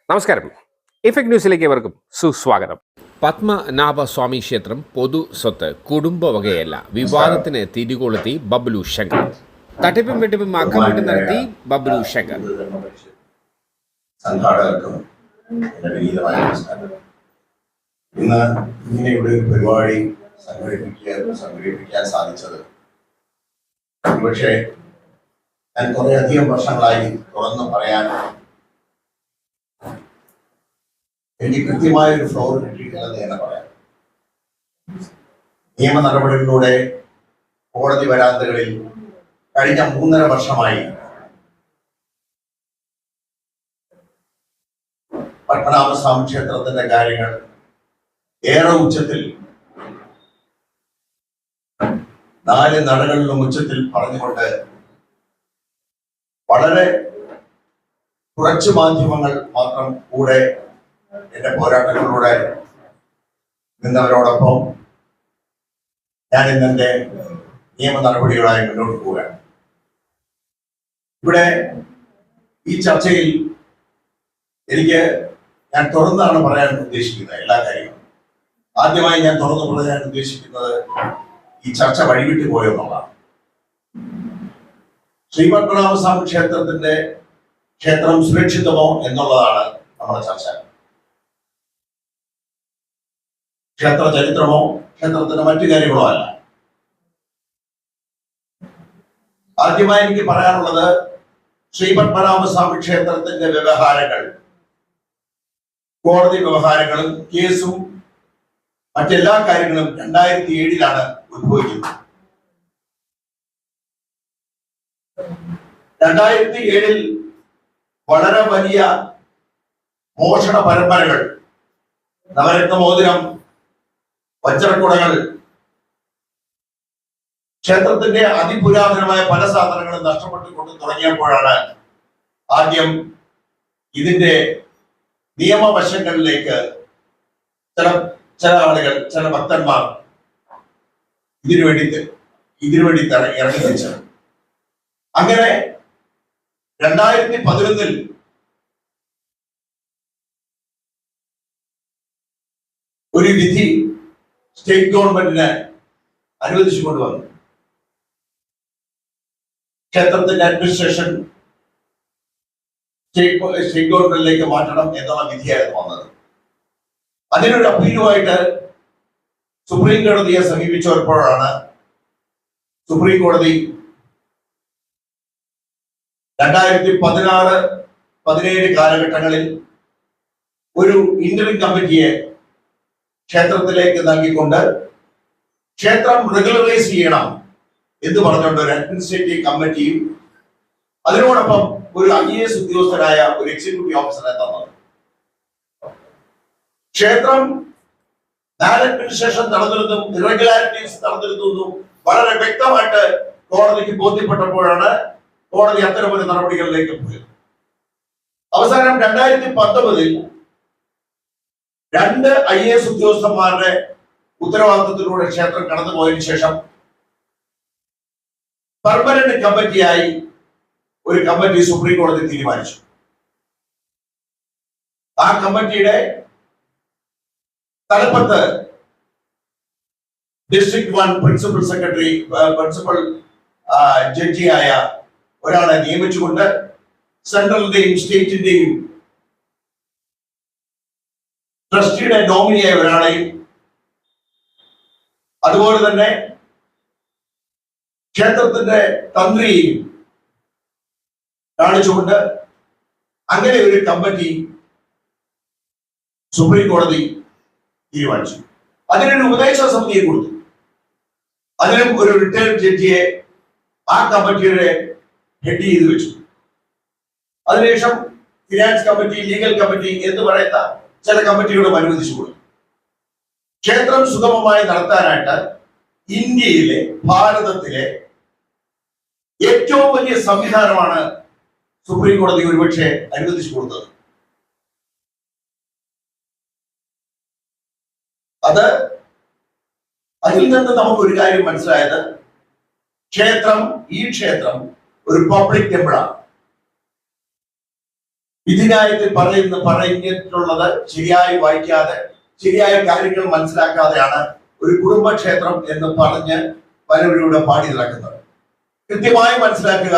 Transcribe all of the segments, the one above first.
നമസ്കാരം. ഇഫക്ട് ന്യൂസിലേക്ക് ഏവർക്കും സുസ്വാഗതം. പത്മനാഭസ്വാമി ക്ഷേത്രം പൊതു സ്വത്ത് കുടുംബ വകയല്ല, വിവാദത്തിന് തിരികൊളുത്തി ബബ്ലു ശങ്കർ. തട്ടിപ്പും വെട്ടിപ്പും അക്കമിട്ട് നടത്തി ബബ്ലു ശങ്കർ. സംഘാടകർക്കും ഇന്ന് ഇങ്ങനെയുള്ള ഒരു പരിപാടി സംഘടിപ്പിക്കാൻ സാധിച്ചത് പക്ഷേ ഞാൻ കുറേയധികം വർഷങ്ങളായി തുറന്നു പറയാൻ എനിക്ക് കൃത്യമായ ഒരു ഫ്ലോർ കിട്ടിയിട്ടുള്ളത് എന്ന് പറയാം. നിയമ നടപടികളിലൂടെ കോടതി വരാന്തകളിൽ കഴിഞ്ഞ 3.5 വർഷമായി പത്മനാഭസ്വാമി ക്ഷേത്രത്തിന്റെ കാര്യങ്ങൾ ഏറെ ഉച്ചത്തിൽ 4 നടകളിലും ഉച്ചത്തിൽ പറഞ്ഞുകൊണ്ട് വളരെ കുറച്ച് മാധ്യമങ്ങൾ മാത്രം കൂടെ എന്റെ പോരാട്ടങ്ങളിലൂടെ നിന്നവരോടൊപ്പം ഞാൻ ഇന്നെന്റെ നിയമ നടപടികളായി മുന്നോട്ട് പോവുകയാണ്. ഇവിടെ ഈ ചർച്ചയിൽ ഞാൻ തുറന്നാണ് പറയാൻ ഉദ്ദേശിക്കുന്നത് എല്ലാ കാര്യങ്ങളും. ആദ്യമായി ഞാൻ തുറന്നു പറയാൻ ഉദ്ദേശിക്കുന്നത് ഈ ചർച്ച വഴിവിട്ട് പോയെന്നുള്ളതാണ്. ശ്രീ പത്മനാഭസ്വാമി ക്ഷേത്രം സുരക്ഷിതമോ എന്നുള്ളതാണ് നമ്മുടെ ചർച്ച. ക്ഷേത്ര ചരിത്രമോ ക്ഷേത്രത്തിന്റെ മറ്റു കാര്യങ്ങളോ അല്ല. ആദ്യമായി എനിക്ക് പറയാനുള്ളത്, ശ്രീ പത്മനാഭസ്വാമി ക്ഷേത്രത്തിന്റെ വ്യവഹാരങ്ങൾ, കോടതി വ്യവഹാരങ്ങളും കേസും മറ്റെല്ലാ കാര്യങ്ങളും 2007 ഉത്ഭവിക്കുന്നത്. 2007 വളരെ വലിയ മോഷണ പരമ്പരകൾ, നവരത്നമോതിരം, വജ്രക്കുടകൾ, ക്ഷേത്രത്തിന്റെ അതിപുരാതനമായ പല സാധനങ്ങളും നഷ്ടപ്പെട്ടുകൊണ്ട് തുടങ്ങിയപ്പോഴാണ് ആദ്യം ഇതിന്റെ നിയമവശങ്ങളിലേക്ക് ചില ആളുകൾ, ചില ഭക്തന്മാർ ഇതിനുവേണ്ടി ഇറങ്ങി തിരിച്ചത്. അങ്ങനെ 2011 ഒരു വിധി സ്റ്റേറ്റ് ഗവൺമെന്റിന് അനുവദിച്ചു കൊണ്ടുവന്നു. ക്ഷേത്രത്തിന്റെ അഡ്മിനിസ്ട്രേഷൻ സ്റ്റേറ്റ് ഗവൺമെന്റിലേക്ക് മാറ്റണം എന്നുള്ള വിധിയായിരുന്നു വന്നത്. അതിനൊരു അപ്പീലുമായിട്ട് സുപ്രീം കോടതിയെ സമീപിച്ചപ്പോഴാണ് സുപ്രീം കോടതി 2016-17 കാലഘട്ടങ്ങളിൽ ഒരു ഇന്ററിം കമ്മിറ്റിയെ ക്ഷേത്രത്തിലേക്ക് നൽകിക്കൊണ്ട് ക്ഷേത്രം റെഗുലറൈസ് ചെയ്യണം എന്ന് പറഞ്ഞുകൊണ്ട് ഒരു അഡ്മിനിസ്ട്രേറ്റീവ് കമ്മിറ്റിയും അതിനോടൊപ്പം ഒരു IAS ഉദ്യോഗസ്ഥനായ ഒരു എക്സിക്യൂട്ടീവ് ഓഫീസറെ തന്നത്. ക്ഷേത്രം അഡ്മിനിസ്ട്രേഷൻ നടന്നിരുന്നതും ഇറഗുലാരിറ്റീസ് നടന്നിരുന്നതും വളരെ വ്യക്തമായിട്ട് കോടതിക്ക് ബോധ്യപ്പെട്ടപ്പോഴാണ് കോടതി അത്തരമൊരു നടപടികളിലേക്ക് പോയത്. അവസാനം 2019 2 IAS ഉദ്യോഗസ്ഥന്മാരുടെ ഉത്തരവാദിത്വത്തിലൂടെ ക്ഷേത്രം കടന്നുപോയതിനു ശേഷം പെർമനന്റ് കമ്മിറ്റിയായി ഒരു കമ്മിറ്റി സുപ്രീം കോടതി തീരുമാനിച്ചു. ആ കമ്മിറ്റിയുടെ തലപ്പത്ത് ഡിസ്ട്രിക്ട് 1 പ്രിൻസിപ്പൽ ജഡ്ജിയായ ഒരാളെ നിയമിച്ചുകൊണ്ട് സെൻട്രലിന്റെയും സ്റ്റേറ്റിന്റെയും ട്രസ്റ്റിയുടെ നോമിനിയായ ഒരാളെയും അതുപോലെ തന്നെ ക്ഷേത്രത്തിന്റെ തന്ത്രിയെയും കാണിച്ചുകൊണ്ട് അങ്ങനെ ഒരു കമ്മിറ്റി സുപ്രീം കോടതി തീരുമാനിച്ചു. അതിനൊരു ഉപദേശ സമിതിയെ കൊടുത്തു. അതിനും ഒരു റിട്ടയർഡ് ജഡ്ജിയെ ആ കമ്മിറ്റിയുടെ ഹെഡ് ചെയ്ത് വെച്ചു. അതിനുശേഷം ഫിനാൻസ് കമ്മിറ്റി, ലീഗൽ കമ്മിറ്റി എന്ന് പറയുന്ന ചില കമ്മിറ്റികളും അനുവദിച്ചു കൊടുത്തു. ക്ഷേത്രം സുഗമമായി നടത്താനായിട്ട് ഇന്ത്യയിലെ, ഭാരതത്തിലെ ഏറ്റവും വലിയ സംവിധാനമാണ് സുപ്രീം കോടതി ഒരുപക്ഷെ അനുവദിച്ചു കൊടുത്തത്. അതിൽ നിന്ന് നമുക്കൊരു കാര്യം മനസ്സിലായത്, ഈ ക്ഷേത്രം ഒരു പബ്ലിക് ടെമ്പിളാണ്. വിധിന്യായത്തിൽ പറഞ്ഞിട്ടുള്ളത് ശരിയായി വായിക്കാതെ ശരിയായ കാര്യങ്ങൾ മനസ്സിലാക്കാതെയാണ് ഒരു കുടുംബക്ഷേത്രം എന്ന് പറഞ്ഞ് പലവരിലൂടെ പാടി നടക്കുന്നത്. കൃത്യമായി മനസ്സിലാക്കുക,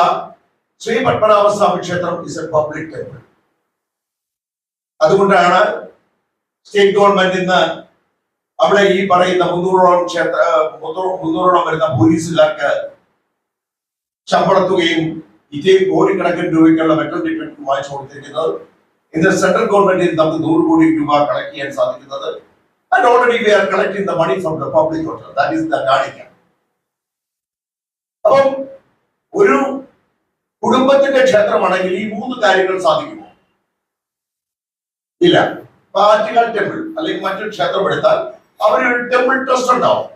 ശ്രീ പത്മനാഭസ്വാമി ക്ഷേത്രം ഇസ് എ പബ്ലിക് ടെമ്പിൾ. അതുകൊണ്ടാണ് സ്റ്റേറ്റ് ഗവൺമെന്റ് ഇന്ന് അവിടെ ഈ പറയുന്ന 300ഓളം വരുന്ന പോലീസുകാർക്ക് ശമ്പളത്തുകയും ഇതേ കോടിക്കണക്കിന് രൂപയ്ക്കുള്ള മെട്രോ ട്രീറ്റ്മെന്റ് വാങ്ങിച്ചു കൊടുത്തിരിക്കുന്നത്. ഇന്ന് സെൻട്രൽ ഗവൺമെന്റിൽ നമുക്ക് 100 കോടി രൂപ കളക്ട് ചെയ്യാൻ സാധിക്കുന്നത്. And already we are collecting the money from the public hotel. That is the കാണിക്ക. അപ്പം ഒരു കുടുംബത്തിന്റെ ക്ഷേത്രമാണെങ്കിൽ ഈ 3 കാര്യങ്ങൾ സാധിക്കുമോ? ഇല്ല. പാർട്ടികൾ ടെമ്പിൾ അല്ലെങ്കിൽ മറ്റൊരു ക്ഷേത്രം എടുത്താൽ അവരൊരു ടെമ്പിൾ ട്രസ്റ്റ് ഉണ്ടാവും.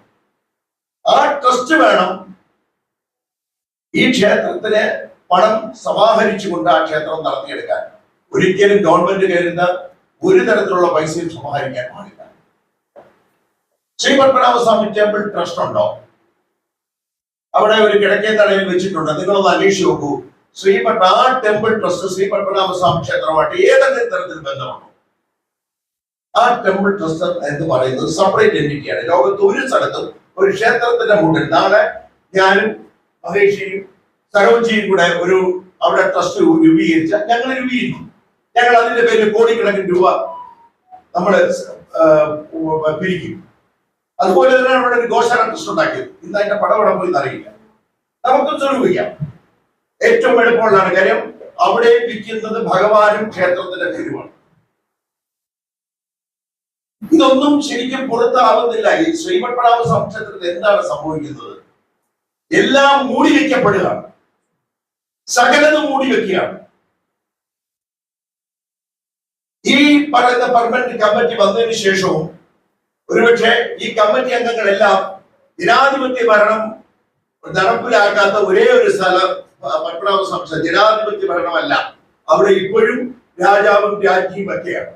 ആ ട്രസ്റ്റ് വേണം ഈ ക്ഷേത്രത്തിന് പണം സമാഹരിച്ചുകൊണ്ട് ആ ക്ഷേത്രം നടത്തിയെടുക്കാൻ. ഒരിക്കലും ഗവൺമെന്റ് കയറുന്ന ഒരു തരത്തിലുള്ള പൈസയും സമാഹരിക്കാൻ പാടില്ല. ശ്രീ പത്മനാഭസ്വാമി ടെമ്പിൾ ട്രസ്റ്റ് ഉണ്ടോ? അവിടെ ഒരു കിഴക്കേ തടയിൽ വെച്ചിട്ടുണ്ട്. നിങ്ങളൊന്ന് അന്വേഷിച്ച് നോക്കൂ. ആ ടെമ്പിൾ ട്രസ്റ്റ് ശ്രീ പത്മനാഭസ്വാമി ക്ഷേത്രമായിട്ട് ഏതെങ്കിലും തരത്തിൽ ബന്ധമുണ്ടോ? ആ ടെമ്പിൾ ട്രസ്റ്റ് എന്ന് പറയുന്നത് സെപ്പറേറ്റ് എൻറ്റിറ്റിയാണ്. ലോകത്ത് ഒരു സ്ഥലത്തും ഒരു ക്ഷേത്രത്തിന്റെ മുന്നിൽ നാളെ ഞാനും മഹേഷിയും സരോജിയും കൂടെ ഒരു അവിടെ ട്രസ്റ്റ് രൂപീകരിച്ച ഞങ്ങൾ രൂപീകരിക്കും. ഞങ്ങൾ അതിന്റെ പേരിൽ കോടിക്കണക്കിന് രൂപ നമ്മൾ പിരിക്കും. അതുപോലെ തന്നെയാണ് ഇവിടെ ഒരു ഗോശാല ട്രസ്റ്റ് ഉണ്ടാക്കിയത്. ഇന്ന് അതിന്റെ പടവടം പോയി അറിയില്ല. നമുക്ക് സ്വരൂപിക്കാം. ഏറ്റവും എളുപ്പമുള്ള കാര്യം അവിടെ വിൽക്കുന്നത് ഭഗവാനും ക്ഷേത്രത്തിന്റെ പേരുമാണ്. ഇതൊന്നും ശരിക്കും പുറത്താവുന്നില്ല. ഈ ശ്രീപത്മനാഭ ക്ഷേത്രത്തിൽ എന്താണ് സംഭവിക്കുന്നത്? എല്ലാം മൂടി വെക്കപ്പെടുകയാണ്. സകലതും മൂടി വെക്കുകയാണ്. ഈ പറയുന്ന പെർമനന്റ് കമ്മിറ്റി വന്നതിന് ശേഷവും ഒരുപക്ഷെ ഈ കമ്മിറ്റി അംഗങ്ങളെല്ലാം ജനാധിപത്യ ഭരണം നടപ്പിലാക്കാത്ത ഒരേ ഒരു സ്ഥലം പത്മനാഭ സംസ്ഥാനം ജനാധിപത്യ ഭരണമല്ല. അവിടെ ഇപ്പോഴും രാജാവും രാജ്ഞിയും ഒക്കെയാണ്.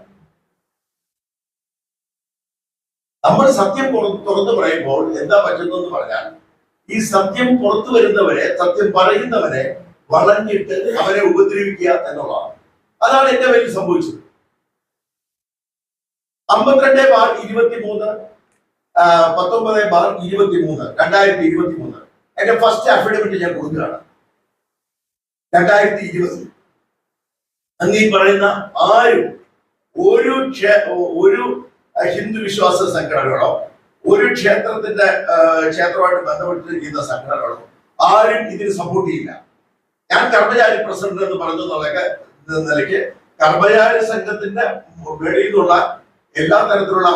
നമ്മൾ സത്യം തുറന്നു പറയുമ്പോൾ എന്താ പറ്റുന്നതെന്ന് പറഞ്ഞാൽ ഈ സത്യം പുറത്തു വരുന്നവരെ, സത്യം പറയുന്നവരെ വളഞ്ഞിട്ട് അവരെ ഉപദ്രവിക്കുക എന്നുള്ളതാണ്. അതാണ് എന്റെ പേരിൽ സംഭവിച്ചത്. 52/23 19/23 2023 എന്റെ ഫസ്റ്റ് അഫിഡവിറ്റ് ഞാൻ കൊടുക്കുകയാണ്. 2020 അങ്ങീ പറയുന്ന ആരും ഒരു ഹിന്ദു വിശ്വാസ സംഘടനകളോ ഒരു ക്ഷേത്രമായിട്ട് ബന്ധപ്പെട്ടിരിക്കുന്ന സംഘടനകളോ ആരും ഇതിന് സപ്പോർട്ട് ചെയ്യില്ല. ഞാൻ കർമ്മചാരി പ്രസിഡന്റ് എന്ന് പറഞ്ഞ നിലയ്ക്ക് കർമ്മചാരി സംഘത്തിന്റെ വെളിയിൽ നിന്നുള്ള എല്ലാ തരത്തിലുള്ള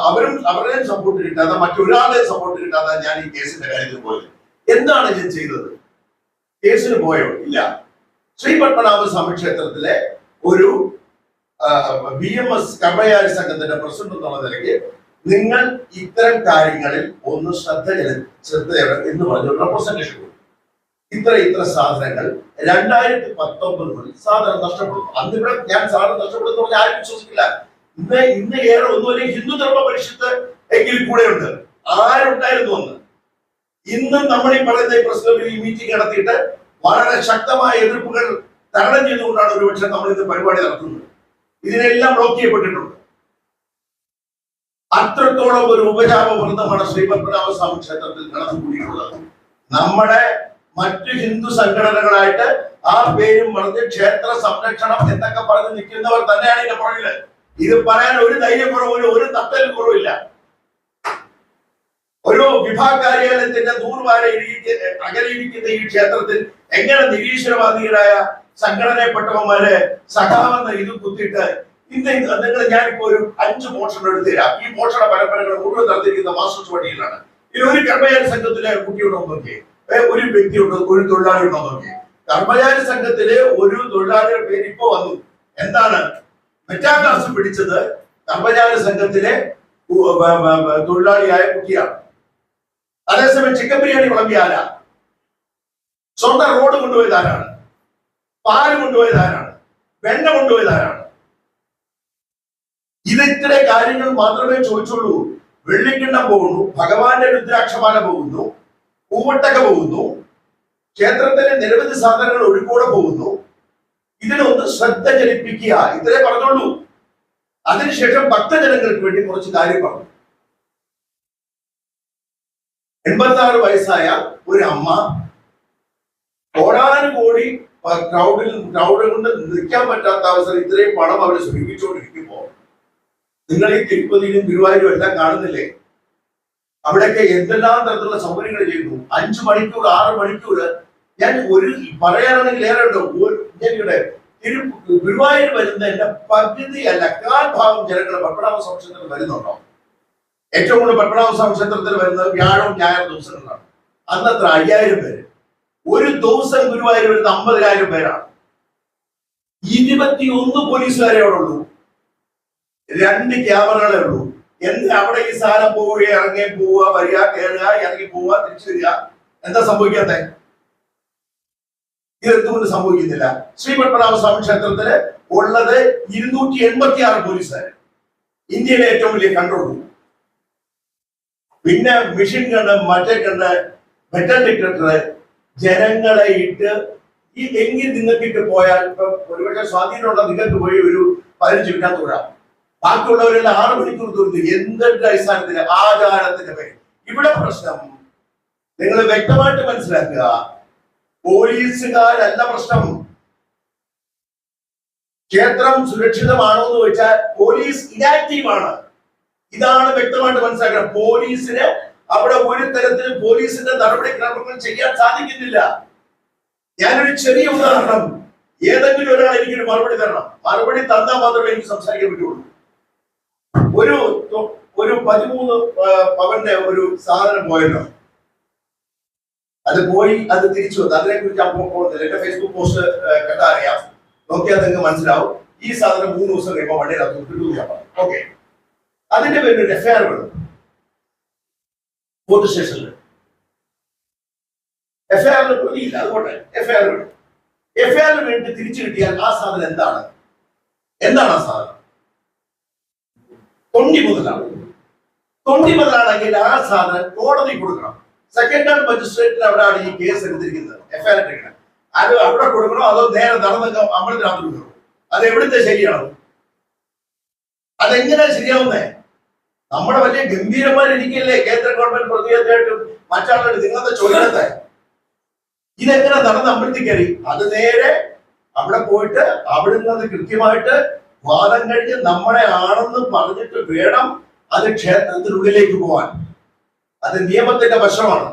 അവരുടെയും സപ്പോർട്ട് കിട്ടാതെ മറ്റൊരാളെ സപ്പോർട്ട് കിട്ടാതെ ഞാൻ ഈ കേസിന്റെ കാര്യത്തിൽ പോയത്. എന്താണ് ഞാൻ ചെയ്തത്? കേസിന് പോയോ? ഇല്ല. ശ്രീ പത്മനാഭസ്വാമി ക്ഷേത്രത്തിലെ ഒരു BMS കർമ്മചാരി സംഘത്തിന്റെ പ്രസിഡന്റ് എന്നുള്ള നിലയ്ക്ക് നിങ്ങൾ ഇത്തരം കാര്യങ്ങളിൽ ഒന്ന് ശ്രദ്ധ എന്ന് പറഞ്ഞ റെപ്രസെന്റേഷൻ കൊടുക്കും. ഇത്ര സാധനങ്ങൾ 2019 മുതൽ സാധനം നഷ്ടപ്പെടുന്നു. അന്നിവിടെ ഞാൻ സാധനം നഷ്ടപ്പെടുന്നു പറഞ്ഞാൽ ആരും വിശ്വസിക്കില്ല. ഇന്ന് ഏറെ ഒന്നുമല്ലേ ഹിന്ദു ധർമ്മ പരിഷത്ത് എങ്കിൽ കൂടെയുണ്ട്. ആരുണ്ടായിരുന്നു അന്ന്? ഇന്നും നമ്മൾ ഈ പറയുന്ന പ്രസ് ക്ലബിൽ ഈ മീറ്റിംഗ് നടത്തിയിട്ട് വളരെ ശക്തമായ എതിർപ്പുകൾ തരണം ചെയ്തുകൊണ്ടാണ് ഒരുപക്ഷെ നമ്മൾ ഇന്ന് പരിപാടി നടത്തുന്നത്. ഇതിനെല്ലാം ബ്ലോക്ക് ചെയ്യപ്പെട്ടിട്ടുണ്ട്. അത്രത്തോളം ഒരു ഉപജാപവൃന്ദമാണ് ശ്രീ പത്മനാഭസ്വാമി ക്ഷേത്രത്തിൽ നടന്നുകൂടിയിട്ടുള്ളത്. നമ്മുടെ മറ്റു ഹിന്ദു സംഘടനകളായിട്ട് ആ പേരും പറഞ്ഞ് ക്ഷേത്ര സംരക്ഷണം എന്നൊക്കെ പറഞ്ഞ് നിൽക്കുന്നവർ തന്നെയാണ് ഇതിന്റെ പുറകില്. ഇത് പറയാൻ ഒരു ധൈര്യക്കുറവില്ല, ഒരു തട്ടൽ കുറവില്ല. ഒരു വിഭാഗ കാര്യാലയത്തിന്റെ 100 വാര അകലിരിക്കുന്ന ഈ ക്ഷേത്രത്തിൽ എങ്ങനെ നിരീശ്വരവാദികളായ സംഘടനപ്പെട്ടവന്മാരെ സഖാവെന്ന ഇത് കുത്തിയിട്ട് നിങ്ങൾ ഞാനിപ്പോ ഒരു 5 മോഷണം എടുത്തു തരാം. ഈ മോഷണ പരമ്പരകൾ മുഴുവൻ നടത്തിയിരിക്കുന്ന മാസ്റ്റേഴ്സ് വഴിയിലാണ്. ഇനി ഒരു കർമ്മചാരി സംഘത്തിലെ കുട്ടിയുണ്ടോ നോക്കി, ഒരു വ്യക്തിയുണ്ടോ, ഒരു തൊഴിലാളി ഉണ്ടോ നോക്കി. കർമ്മചാരി സംഘത്തിലെ ഒരു തൊഴിലാളിയുടെ പേര് ഇപ്പൊ വന്നു. എന്താണ്? മെറ്റാ ക്ലാസ് പിടിച്ചത് കർമ്മചാരി സംഘത്തിലെ തൊഴിലാളിയായ കുട്ടിയാണ്. അതേസമയം ചിക്കൻ ബിരിയാണി വിളമ്പിയ ആരാ? സ്വന്തം റോഡ് കൊണ്ടുപോയത് ആരാണ്? പാല് കൊണ്ടുപോയത് ആരാണ്? വെണ്ണ കൊണ്ടുപോയത് ആരാണ്? ഇത് ഇത്ര കാര്യങ്ങൾ മാത്രമേ ചോദിച്ചുള്ളൂ. വെള്ളിക്കിണ്ണം പോകുന്നു, ഭഗവാന്റെ രുദ്രാക്ഷമാല പോകുന്നു, പൂവട്ടക പോകുന്നു, ക്ഷേത്രത്തിലെ നിരവധി സാധനങ്ങൾ ഒഴുക്കോടെ പോകുന്നു. ഇതിനൊന്ന് ശ്രദ്ധ ജനിപ്പിക്കുക, ഇത്രേ പറഞ്ഞോളൂ. അതിനുശേഷം ഭക്തജനങ്ങൾക്ക് വേണ്ടി കുറച്ച് കാര്യം പറഞ്ഞു. 86 വയസ്സായ ഒരു അമ്മ കോടാനുകോടി ക്രൗഡ് കൊണ്ട് നിൽക്കാൻ പറ്റാത്ത അവസരം ഇത്രയും പണം അവർ സ്വരൂപിച്ചുകൊണ്ടിരിക്കുമ്പോ നിങ്ങൾ ഈ തിരുപ്പതിയിലും ഗുരുവായൂരും എല്ലാം കാണുന്നില്ലേ? അവിടെയൊക്കെ എന്തെല്ലാം തരത്തിലുള്ള സൗകര്യങ്ങൾ ചെയ്യുന്നു. 5 മണിക്കൂർ 6 മണിക്കൂർ. ഞാൻ ഒരു പറയാനാണെങ്കിൽ ഏറെ ഉണ്ടോ. ഞാനിവിടെ ഗുരുവായൂർ വരുന്നതിന്റെ പകുതി അല്ല 1/4 ഭാഗം ജനങ്ങൾ പത്മനാഭസ്വാമി ക്ഷേത്രത്തിൽ വരുന്നുണ്ടോ? ഏറ്റവും കൂടുതൽ പത്മനാഭസ്വാമി ക്ഷേത്രത്തിൽ വരുന്നത് വ്യാഴം ഞായർ ദിവസങ്ങളിലാണ്. അന്നത്ര 5000 പേര്. ഒരു ദിവസം ഗുരുവായൂർ വരുന്ന 50,000 പേരാണ്. 21 പോലീസുകാരെ അവിടെ ഉള്ളൂ, 2 ക്യാമറകളേ ഉള്ളൂ. എന്താ അവിടെ ഈ സാധനം പോവുക, ഇറങ്ങി പോവുക, വരിക, കയറുക, ഇറങ്ങി പോവുക, തിരിച്ചു വരിക? എന്താ സംഭവിക്കാത്ത? ഇതെന്തുകൊണ്ട് സംഭവിക്കുന്നില്ല? ശ്രീ പത്മനാഭസ്വാമി ക്ഷേത്രത്തില് ഉള്ളത് 286 പോലീസുകാർ, ഇന്ത്യയിലെ ഏറ്റവും വലിയ കൺട്രോൾ റൂം. പിന്നെ മെഷീൻ കണ്ട് മറ്റേ കണ്ട് മെറ്റൽ ഡിറ്റക്ടർ ജനങ്ങളെ ഇട്ട് ഈ എങ്കിൽ നിങ്ങൾക്ക് ഇട്ട് പോയാൽ ഇപ്പൊ ഒരുപക്ഷെ സ്വാധീനമുള്ള നിങ്ങൾക്ക് പോയി ഒരു 15 മിനിറ്റ് തൊഴാം. ബാക്കിയുള്ളവരെല്ലാം 6 മണിക്കൂർ തൊഴുതു. എന്തൊക്കെ അടിസ്ഥാനത്തിന്? ആചാരത്തിന്റെ പേര്. ഇവിടെ പ്രശ്നം നിങ്ങൾ വ്യക്തമായിട്ട് മനസ്സിലാക്കുക, പോലീസുകാരല്ല പ്രശ്നം. ക്ഷേത്രം സുരക്ഷിതമാണോ എന്ന് വെച്ചാൽ പോലീസ് ഇനാക്റ്റീവ് ആണ്. ഇതാണ് വ്യക്തമായിട്ട് മനസ്സിലാക്കണം. പോലീസിന് അവിടെ ഒരു തരത്തിലും പോലീസിന്റെ നടപടിക്രമങ്ങൾ ചെയ്യാൻ സാധിക്കുന്നില്ല. ഞാനൊരു ചെറിയ ഉദാഹരണം, ഏതെങ്കിലും ഒരാൾ എനിക്കൊരു മറുപടി തരണം. മറുപടി തന്നാൽ മാത്രമേ എനിക്ക് സംസാരിക്കാൻ പറ്റുള്ളൂ. ഒരു 13 പവന്റെ ഒരു സാധനം പോയല്ലോ, അത് പോയി, അത് തിരിച്ചു വന്നു. അതിനെ കുറിച്ച് അപ്പോൾ പോകുന്നില്ല. എന്റെ ഫേസ്ബുക്ക് പോസ്റ്റ് കേട്ടാ അറിയാം, നോക്കിയാൽ നിങ്ങൾക്ക് മനസ്സിലാവും. ഈ സാധനം 3 ദിവസം കഴിയുമ്പോൾ വണ്ടിയിലകത്ത് കിട്ടുകയാണ്. ഓക്കെ, അതിന്റെ പേരിൽ എഫ്ഐആർ വേണം പോലീസ് സ്റ്റേഷനിൽ. എഫ്ഐആറിന് പ്രതിയില്ല, അതുകൊണ്ട് എഫ്ഐആർ വേണം. എഫ്ഐആറിന് വേണ്ടി തിരിച്ചു കിട്ടിയാൽ ആ സാധനം എന്താണ്? ആ സാധനം തൊണ്ടി മുതലാണ്. തൊണ്ടി മുതലാണെങ്കിൽ ആ സാധനം കോടതി കൊടുക്കണം. സെക്കൻഡ് ഹാൻഡ് മജിസ്ട്രേറ്റിന് അവിടെയാണ് ഈ കേസ് എടുത്തിരിക്കുന്നത്, എഫ്ഐആർ എടുക്കുന്നത്. അത് അവിടെ കൊടുക്കണോ അതോ നേരെ നടന്ന അമ്പലത്തിനകത്ത് കൊടുക്കണോ? അത് എവിടുത്തെ ശരിയാണോ? അതെങ്ങനെയാ ശരിയാവുന്നേ? നമ്മുടെ വലിയ ഗംഭീരന്മാരിരിക്കല്ലേ കേന്ദ്ര ഗവൺമെന്റ് പ്രതിനിധിയായിട്ടും മറ്റാളുകൾ നിങ്ങളത്തെ ചോദിക്കത്തെ. ഇതെങ്ങനെ നടന്ന അമ്പലത്തിൽ കയറി? അത് നേരെ അവിടെ പോയിട്ട് അവിടെ നിന്ന് കൃത്യമായിട്ട് വാദം കഴിഞ്ഞ് നമ്മളെ ആണെന്ന് പറഞ്ഞിട്ട് വേണം അത് ക്ഷേത്രത്തിനുള്ളിലേക്ക് പോവാൻ. അത് നിയമത്തിന്റെ വശമാണ്.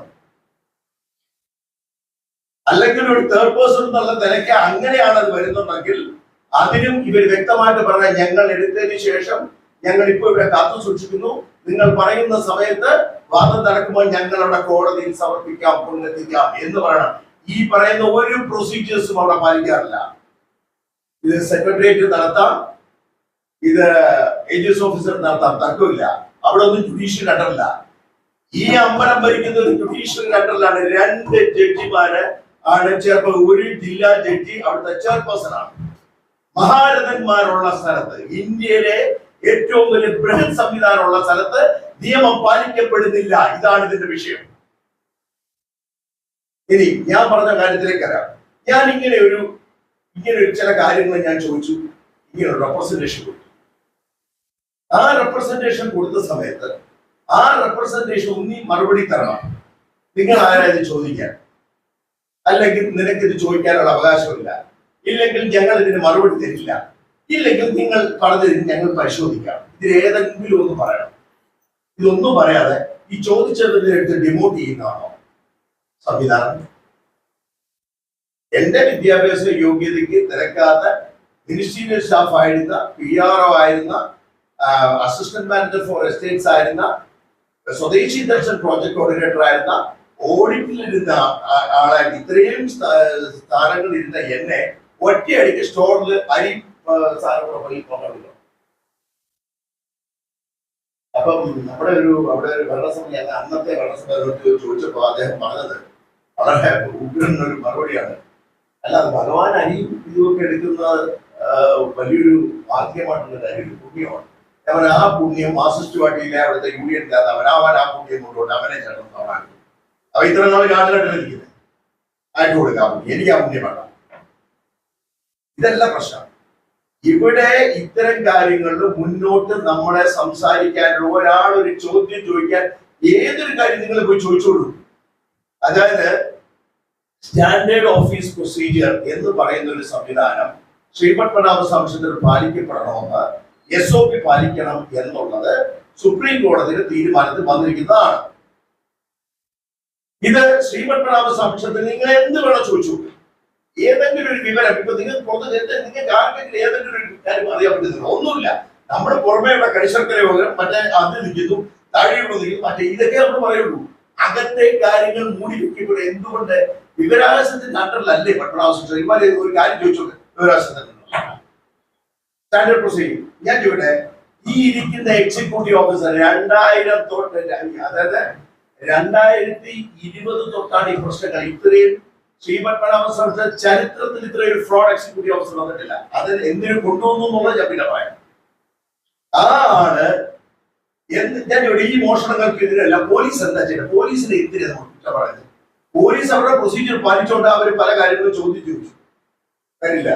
അല്ലെങ്കിൽ ഒരു തേർഡ് പേഴ്സൺ എന്നുള്ള നിലയ്ക്ക് അങ്ങനെയാണ് അത് വരുന്നുണ്ടെങ്കിൽ അതിനും ഇവർ വ്യക്തമായിട്ട് പറഞ്ഞാൽ ഞങ്ങൾ എടുത്തതിന് ശേഷം ഞങ്ങൾ ഇപ്പോൾ ഇവിടെ കാത്തു സൂക്ഷിക്കുന്നു, നിങ്ങൾ പറയുന്ന സമയത്ത് വാദം നടക്കുമ്പോൾ ഞങ്ങൾ അവിടെ കോടതിയിൽ സമർപ്പിക്കാം, കൊണ്ടെത്തിക്കാം എന്ന് പറയണം. ഈ പറയുന്ന ഒരു പ്രൊസീജിയേഴ്സും അവിടെ പാലിക്കാറില്ല. ഇത് സെക്രട്ടേറിയറ്റ് നടത്താം, ഇത് ഏജൻസ് ഓഫീസർ നടത്താം, തർക്കമില്ല. അവിടെ ഒന്നും ജുഡീഷ്യൽ അണ്ടറില്ല. ഈ അമ്പലം ഭരിക്കുന്നത് ജുഡീഷ്യൽ അണ്ടറിലാണ്. 2 ജഡ്ജിമാര് ആണ് ചിലപ്പോൾ ഒരു ജില്ലാ ജഡ്ജി അവിടുത്തെ ചെയർപേഴ്സൺ ആണ്. മഹാരഥന്മാരുള്ള സ്ഥലത്ത്, ഇന്ത്യയിലെ ഏറ്റവും വലിയ ബൃഹത് സംവിധാനമുള്ള സ്ഥലത്ത് നിയമം പാലിക്കപ്പെടുന്നില്ല. ഇതാണ് ഇതിന്റെ വിഷയം. ഇനി ഞാൻ പറഞ്ഞ കാര്യത്തിലേക്ക് വരാം. ഞാൻ ഇങ്ങനെ ഒരു ചില കാര്യങ്ങൾ ഞാൻ ചോദിച്ചു, ഇങ്ങനെ റെപ്രസെന്റേഷൻ കൊടുത്തു. ആ റെപ്രസെന്റേഷൻ കൊടുത്ത സമയത്ത് ആ റെപ്രസെന്റേഷൻ ഒന്നി മറുപടി തരണം. നിങ്ങൾ ആരായത് ചോദിക്കാൻ, അല്ലെങ്കിൽ നിനക്ക് ഇത് ചോദിക്കാനുള്ള അവകാശമില്ല, ഇല്ലെങ്കിൽ ഞങ്ങൾ ഇതിന് മറുപടി തരില്ല, ഇല്ലെങ്കിൽ നിങ്ങൾ പറഞ്ഞതിന് ഞങ്ങൾ പരിശോധിക്കാം. ഇതിൽ ഏതെങ്കിലും ഒന്ന് പറയണം. ഇതൊന്നും പറയാതെ ഈ ചോദിച്ചതിന്റെ അടുത്ത് ഡിമോട്ട് ചെയ്യുന്നതാണോ സംവിധാനം? എന്റെ വിദ്യാഭ്യാസ യോഗ്യതയ്ക്ക് നിരക്കാത്ത മിനിസ്റ്റീരിയൽ സ്റ്റാഫ് ആയിരുന്ന, PRO ആയിരുന്ന, അസിസ്റ്റന്റ് മാനേജർ ഫോർ എസ്റ്റേറ്റ്സ് ആയിരുന്ന, സ്വദേശി ദർശൻ പ്രോജക്ട് കോർഡിനേറ്റർ ആയിരുന്ന, ഓഡിറ്റിലിരുന്ന ആളായിരുന്നു. ഇത്രയും സ്ഥാനങ്ങളിൽ ഇരുന്ന എന്നെ ഒറ്റയടിക്ക് സ്റ്റോറിൽ അരി സാധനങ്ങൾ. അപ്പം അവിടെ ഒരു ഭരണസമിതി, അന്നത്തെ ഭരണസമിതി ചോദിച്ചപ്പോ അദ്ദേഹം പറഞ്ഞത് വളരെ ഉഗ്രൻ ഒരു മറുപടിയാണ്. അല്ലാതെ ഭഗവാൻ അരിയും ഇതുമൊക്കെ എടുക്കുന്നത് വലിയൊരു ഭാഗ്യമായിട്ടുള്ള കാര്യം, പുണ്യമാണ്. അവൻ ആ പുണ്യം മാസിസ്റ്റുമായിട്ടില്ല, അവിടുത്തെ യൂണിയനില്ലാതെ അവൻ ആ പുണ്യം കൊണ്ടുകൊണ്ട് അവനെ ചേർന്നവനാണ്. അവ ഇത്ര നാൾ കാട്ടിലിരിക്കുന്നത് ആയിട്ട് കൊടുക്കാൻ പുണ്യം, എനിക്ക് ആ പുണ്യം വേണ്ട. ഇതല്ല പ്രശ്നം. ഇവിടെ ഇത്തരം കാര്യങ്ങളിൽ മുന്നോട്ട് നമ്മളെ സംസാരിക്കാനുള്ള ഒരാളൊരു ചോദ്യം ചോദിക്കാൻ ഏതൊരു കാര്യം നിങ്ങൾ പോയി ചോദിച്ചോളൂ. അതായത് സ്റ്റാൻഡേർഡ് ഓഫീസ് പ്രൊസീജിയർ എന്ന് പറയുന്ന ഒരു സംവിധാനം ശ്രീപത്മനാഭ സംശയത്തിൽ പാലിക്കപ്പെടണമെന്ന് SOP പാലിക്കണം എന്നുള്ളത് സുപ്രീം കോടതിയുടെ തീരുമാനത്തിൽ വന്നിരിക്കുന്നതാണ്. ഇത് ശ്രീപത്മനാഭ സംശയത്തിൽ നിങ്ങൾ എന്ത് വേണം ചോദിച്ചു, ഏതെങ്കിലും ഒരു വിവരം ഇപ്പൊ നിങ്ങൾക്ക് ആർക്കെങ്കിലും ഏതെങ്കിലും ഒരു കാര്യം അറിയാൻ പറ്റുന്നില്ല, ഒന്നുമില്ല. നമ്മൾ പുറമേയുള്ള കരിശർക്കര യോഗം മറ്റേ അത് നിൽക്കുന്നു, താഴെയുള്ള നിൽക്കുന്നു, മറ്റേ ഇതൊക്കെ നമ്മൾ പറയുള്ളൂ. അകത്തെ കാര്യങ്ങൾ മൂടി വെക്കപ്പെടുക. എന്തുകൊണ്ട്? വിവരാവകാശത്തിന്റെ അണ്ടറിലല്ലേ പത്മനാഭ സംശയം. ഇവരെ ഒരു കാര്യം ചോദിച്ചോ, വിവരാവകാശത്തിന്റെ സ്റ്റാൻഡേർഡ് പ്രൊസീജിയർ. ഞാൻ ചോദിക്കട്ടെ, ഈ ഇരിക്കുന്ന എക്സിക്യൂട്ടീവ് ഓഫീസർ 2000 തൊട്ട്, അതായത് 2020 തൊട്ടാണ് ഈ പ്രശ്നങ്ങൾ. ഇത്രയും ശ്രീപത്മനാഭ സംശയ ചരിത്രത്തിൽ ഇത്രയും ഫ്രോഡ് എക്സിക്യൂട്ടീവ് ഓഫീസർ വന്നിട്ടില്ല. അത് എന്തിനു കൊണ്ടുവന്നു എന്നുള്ളത് ഞാൻ പിന്നെ പറയാം. ആ ആണ് ഞാൻ ഇവിടെ ഈ മോഷണങ്ങൾക്ക് എതിരല്ല. പോലീസ് എന്താ ചെയ്യുന്നത്? പോലീസിനെ എന്തിനാണ് കുറ്റം പറയുന്നത്? പോലീസ് അവരുടെ പ്രൊസീജിയർ പാലിച്ചുകൊണ്ട് അവർ പല കാര്യങ്ങളും ചോദിച്ചു തരില്ല,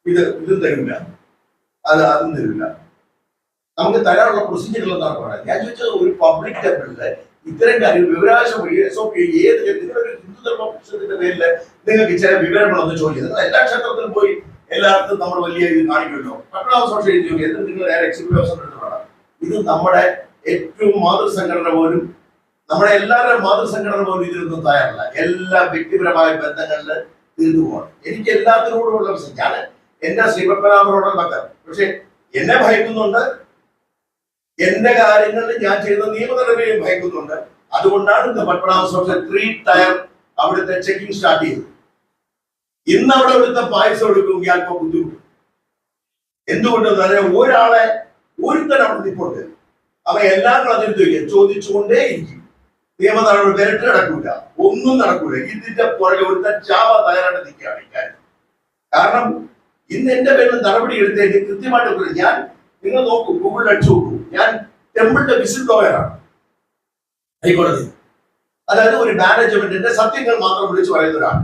ഇതും തരില്ല, അതും തരില്ല. നമുക്ക് തരാനുള്ള പ്രൊസീജിയർ എന്താണ് പറയുന്നത്? ഞാൻ ചോദിച്ചത് ഒരു പബ്ലിക് ടെമ്പിളില് ഇത്തരം കാര്യം വിവരാവകാശം SOP ഏത് നിങ്ങളൊരു ഹിന്ദു ധർമ്മ പുരുഷത്തിന്റെ പേരില് നിങ്ങൾക്ക് ചില വിവരങ്ങളൊന്നും ചോദിച്ചത് എല്ലാ ക്ഷേത്രത്തിലും പോയി എല്ലായിടത്തും നമ്മൾ വലിയ ഇത് കാണിക്കുമല്ലോ. പത്മനാഭ സംശയം എഴുതി നോക്കി, എന്നിട്ട് നിങ്ങൾ നേരെ എക്സിക്യൂട്ടീവ് ഓഫീസർ വേണം. ഇത് നമ്മുടെ ഏറ്റവും മാതൃസംഘടന പോലും, നമ്മുടെ എല്ലാവരുടെ മാതൃസംഘടന പോലും ഇതിനൊന്നും തയ്യാറല്ല. എല്ലാ വ്യക്തിപരമായ ബന്ധങ്ങളിൽ തീർന്നു പോകണം. എനിക്ക് എല്ലാത്തിനോടുമുള്ള പ്രശ്നം, ഞാൻ എന്റെ ശ്രീപത്മനാഭനോടുള്ള ബന്ധം, പക്ഷെ എന്നെ ഭയക്കുന്നുണ്ട്, എന്റെ കാര്യങ്ങളിൽ ഞാൻ ചെയ്യുന്ന നിയമ നടപടിയും ഭയക്കുന്നുണ്ട്. അതുകൊണ്ടാണ് ഇന്ന് പത്മനാഭ സംശയം 3 ടയർ അവിടുത്തെ ചെക്കിംഗ് സ്റ്റാർട്ട് ചെയ്തത്. ഇന്ന് അവിടെ അവിടുത്തെ പായസം എടുക്കുമെങ്കിൽ അല്പം ബുദ്ധിമുട്ട്. എന്തുകൊണ്ടെന്ന് പറഞ്ഞാൽ ഒരാളെ ഒരുത്തൻ അവിടെ നിൽപ്പുണ്ട്, അവ എല്ലാം കളഞ്ഞിട്ട് ചോദിച്ചുകൊണ്ടേ ഇരിക്കും. നിയമ നടപടി വരട്ട് നടക്കൂല, ഒന്നും നടക്കൂല. ഇതിന്റെ പുറകെ ഒരുത്തൻ ചാവ തയ്യാറായിട്ട് നിൽക്കുകയാണ് ഇക്കാര്യം. കാരണം ഇന്ന് എന്റെ പേരിൽ നടപടി എടുത്തേക്ക് കൃത്യമായിട്ട് ഞാൻ, നിങ്ങൾ നോക്കൂ, ഗൂഗിളിൽ അടിച്ചു നോക്കൂ, ഞാൻ ടെമ്പിളിന്റെ വിസിറ്റ് ലോയറാണ് ഹൈക്കോടതി. അതായത് ഒരു മാനേജ്മെന്റിന്റെ സത്യങ്ങൾ മാത്രം വിളിച്ചു പറയുന്ന ഒരാൾ.